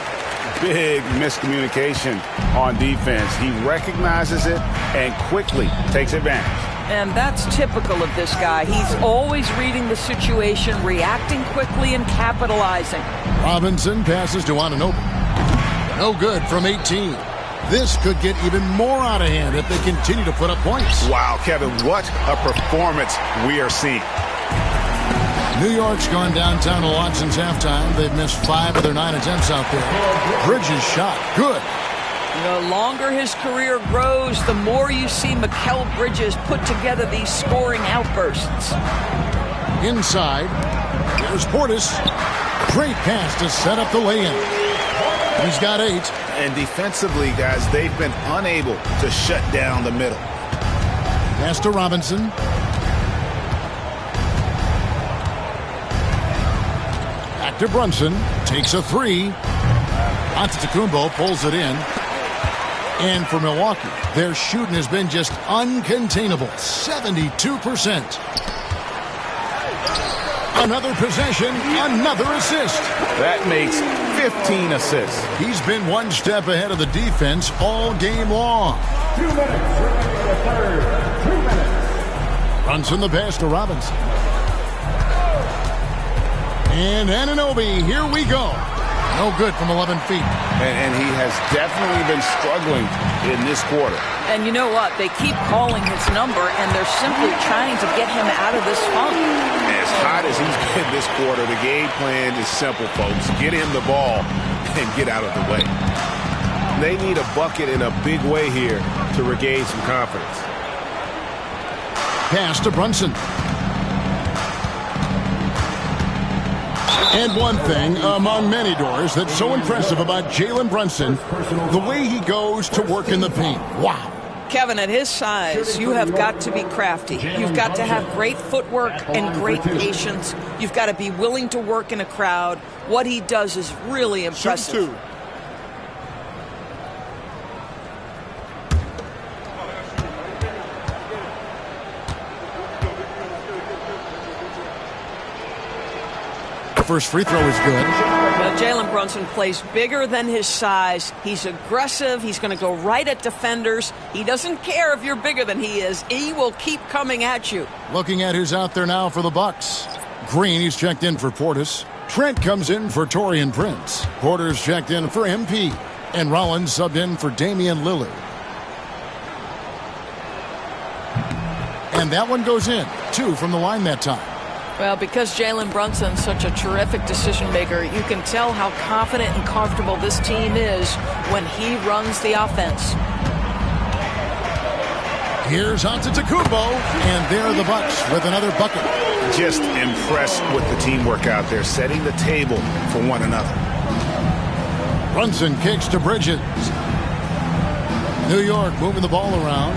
Big miscommunication on defense. He recognizes it and quickly takes advantage. And that's typical of this guy. He's always reading the situation, reacting quickly, and capitalizing. Robinson passes to Anunoby. No good from 18. This could get even more out of hand if they continue to put up points. Wow, Kevin, what a performance we are seeing. New York's gone downtown a lot since halftime. They've missed 5 of their 9 attempts out there. Bridges shot. Good. The longer his career grows, the more you see Mikal Bridges put together these scoring outbursts. Inside, here's Portis. Great pass to set up the lay-in. He's got 8. And defensively, guys, they've been unable to shut down the middle. Pass to Robinson. Back to Brunson. Takes a 3. Antetokounmpo pulls it in. And for Milwaukee, their shooting has been just uncontainable. 72%. Another possession, another assist. That makes 15 assists. He's been one step ahead of the defense all game long. 2 minutes. The third. 2 minutes. Brunson the pass to Robinson. And Anunoby, here we go. No good from 11 feet. And he has definitely been struggling in this quarter. And you know what? They keep calling his number, and they're simply trying to get him out of this funk. As hot as he's been this quarter, the game plan is simple, folks. Get him the ball and get out of the way. They need a bucket in a big way here to regain some confidence. Pass to Brunson. And one thing among many doors that's so impressive about Jalen Brunson, the way he goes to work in the paint. Wow. Kevin, at his size, you have got to be crafty. You've got to have great footwork and great patience. You've got to be willing to work in a crowd. What he does is really impressive. First free throw is good. Jalen Brunson plays bigger than his size. He's aggressive. He's going to go right at defenders. He doesn't care if you're bigger than he is. He will keep coming at you. Looking at who's out there now for the Bucks. Green, he's checked in for Portis. Trent comes in for Taurean Prince. Porter's checked in for MP. And Rollins subbed in for Damian Lillard. And that one goes in. 2 from the line that time. Well, because Jalen Brunson's such a terrific decision maker, you can tell how confident and comfortable this team is when he runs the offense. Here's Antetokounmpo, and there are the Bucks with another bucket. Just impressed with the teamwork out there, setting the table for one another. Brunson kicks to Bridges. New York moving the ball around.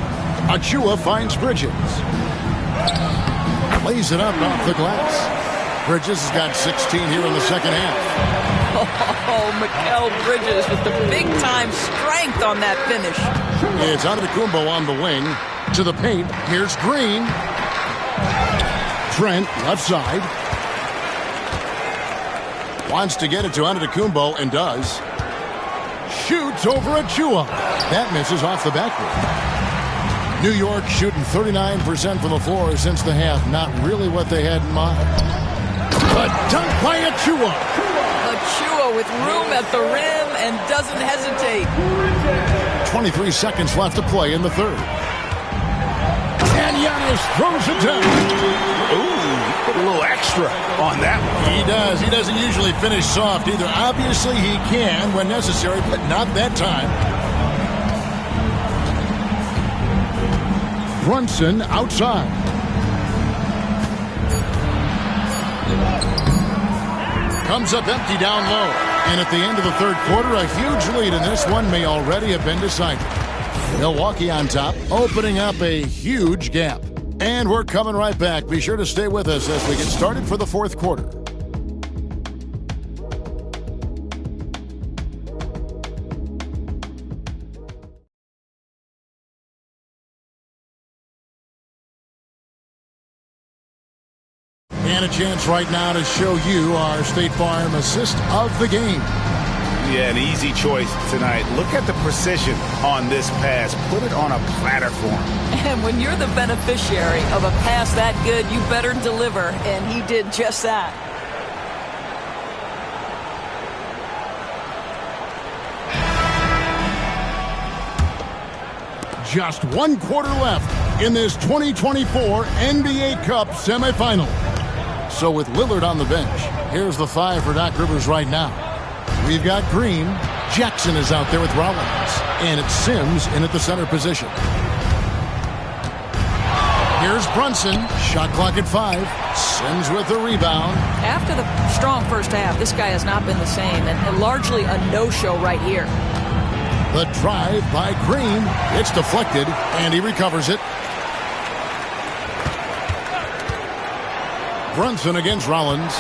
Achua finds Bridges. Lays it up off the glass. Bridges has got 16 here in the second half. Oh, Mikal Bridges with the big-time strength on that finish. It's Antetokounmpo on the wing. To the paint. Here's Green. Trent, left side. Wants to get it to Antetokounmpo and does. Shoots over Achua. That misses off the backboard. New York shooting 39% from the floor since the half. Not really what they had in mind. But dunk by Achua. Achua with room at the rim and doesn't hesitate. 23 seconds left to play in the third. And Giannis throws it down. Ooh, put a little extra on that one. He does. He doesn't usually finish soft either. Obviously, he can when necessary, but not that time. Brunson outside. Comes up empty down low. And at the end of the third quarter, a huge lead in this one may already have been decided. Milwaukee on top, opening up a huge gap. And we're coming right back. Be sure to stay with us as we get started for the fourth quarter. And a chance right now to show you our State Farm assist of the game. Yeah, an easy choice tonight. Look at the precision on this pass. Put it on a platter for him. And when you're the beneficiary of a pass that good, you better deliver. And he did just that. Just 1 quarter left in this 2024 NBA Cup semifinal. So with Lillard on the bench, here's the 5 for Doc Rivers right now. We've got Green. Jackson is out there with Rollins. And it's Sims in at the center position. Here's Brunson. Shot clock at 5. Sims with the rebound. After the strong first half, this guy has not been the same. And largely a no-show right here. The drive by Green. It's deflected, and he recovers it. Brunson against Rollins.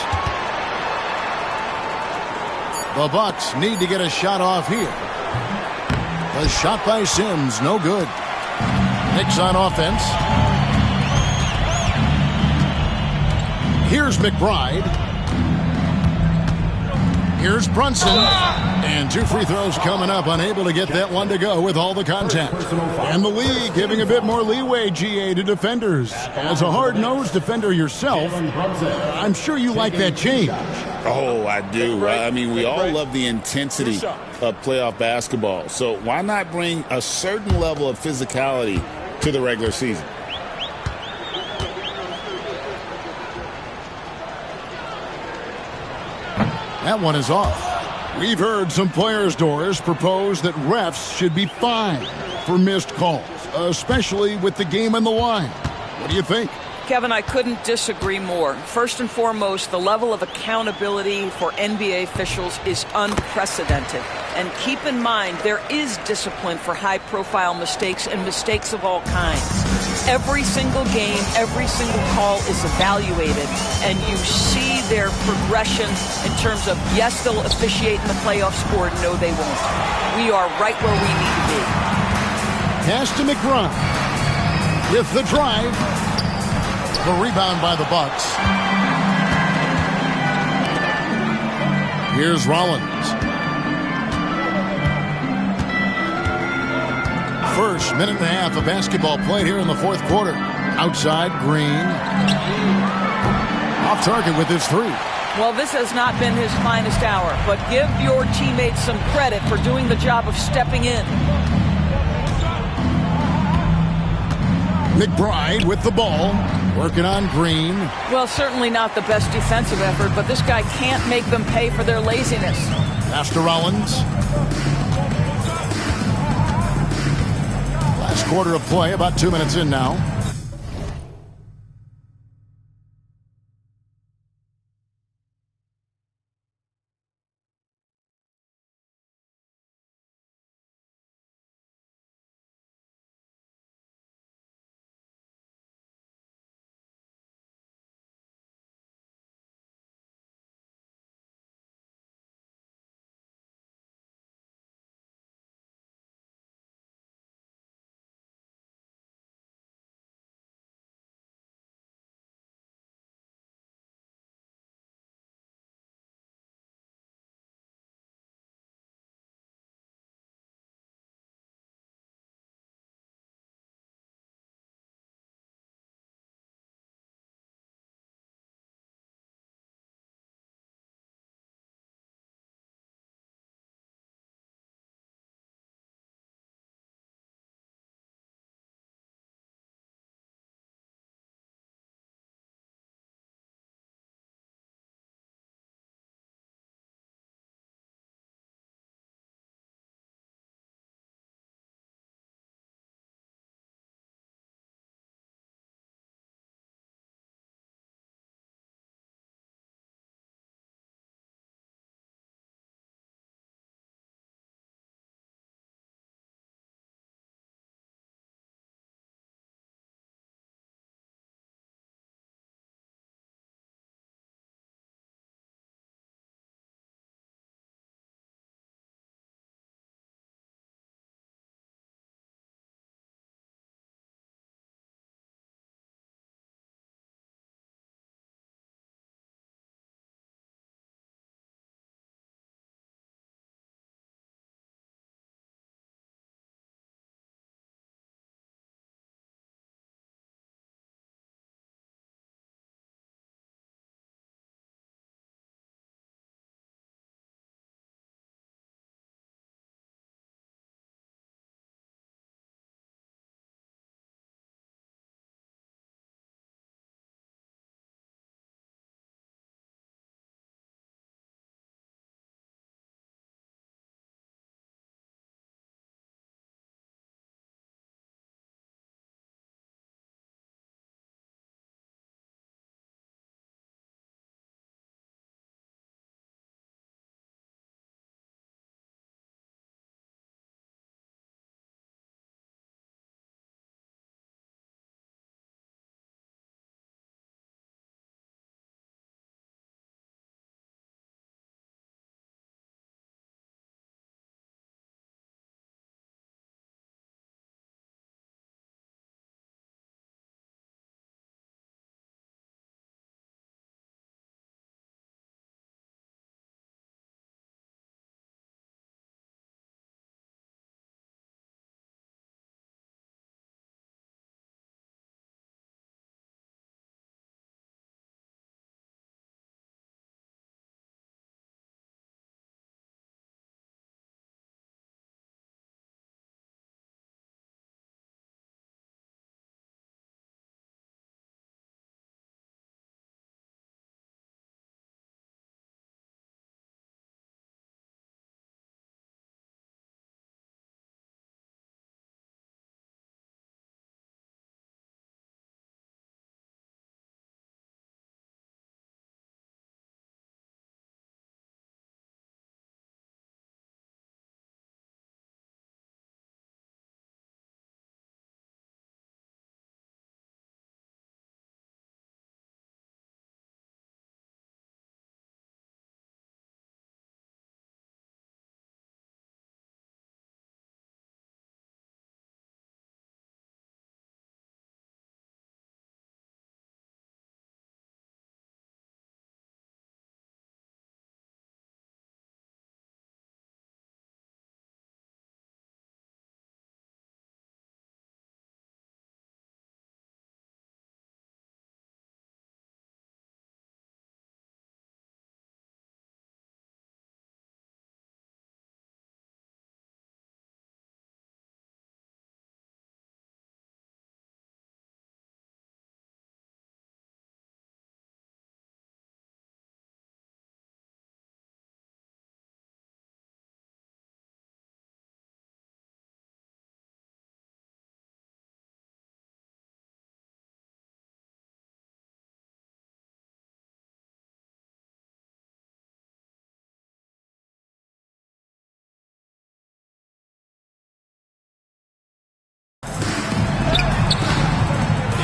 The Bucks need to get a shot off here. The shot by Sims, no good. Knicks on offense. Here's McBride. Here's Brunson. And 2 free throws coming up, unable to get that one to go with all the contact. And the league giving a bit more leeway, GA, to defenders. As a hard-nosed defender yourself, I'm sure you like that change. Oh, I do. I mean, we all love the intensity of playoff basketball. So why not bring a certain level of physicality to the regular season? That one is off. We've heard some players, Doris, propose that refs should be fined for missed calls, especially with the game on the line. What do you think? Kevin, I couldn't disagree more. First and foremost, the level of accountability for NBA officials is unprecedented. And keep in mind, there is discipline for high-profile mistakes and mistakes of all kinds. Every single game, every single call is evaluated, and you see their progression in terms of, yes, they'll officiate in the playoffs, or no, they won't. We are right where we need to be. Pass to McBride with the drive. The rebound by the Bucks. Here's Rollins. First minute and a half of basketball played here in the fourth quarter. Outside, Green. Off target with his 3. Well, this has not been his finest hour, but give your teammates some credit for doing the job of stepping in. McBride with the ball. Working on Green. Well, certainly not the best defensive effort, but this guy can't make them pay for their laziness. Pass to Rollins. Last quarter of play, about 2 minutes in now.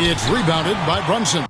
It's rebounded by Brunson.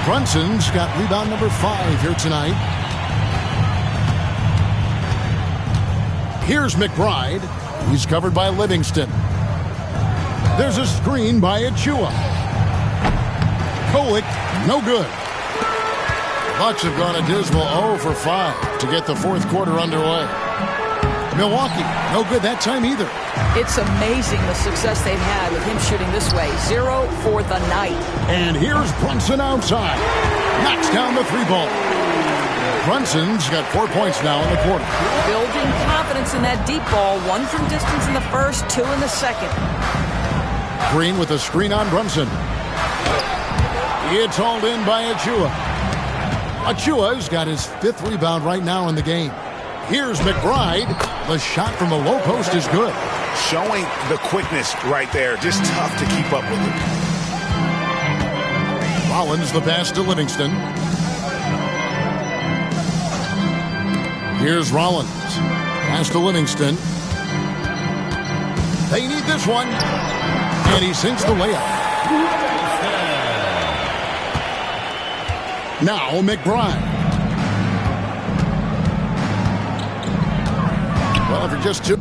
Brunson's got rebound number 5 here tonight. Here's McBride. He's covered by Livingston. There's a screen by Achua. Kolek, no good. Bucks have gone a dismal 0 for 5 to get the fourth quarter underway. Milwaukee, no good that time either. It's amazing the success they've had with him shooting this way. 0 for the night. And here's Brunson outside. Knocks down the 3-ball. Brunson's got 4 points now in the quarter. Building confidence in that deep ball. 1 from distance in the first, 2 in the second. Green with a screen on Brunson. It's hauled in by Achua. Achua's got his 5th rebound right now in the game. Here's McBride. The shot from the low post is good. Showing the quickness right there. Just tough to keep up with him. Rollins the pass to Livingston. Here's Rollins. Pass to Livingston. They need this one. And he sinks the layup. Now McBride. Well, after just 2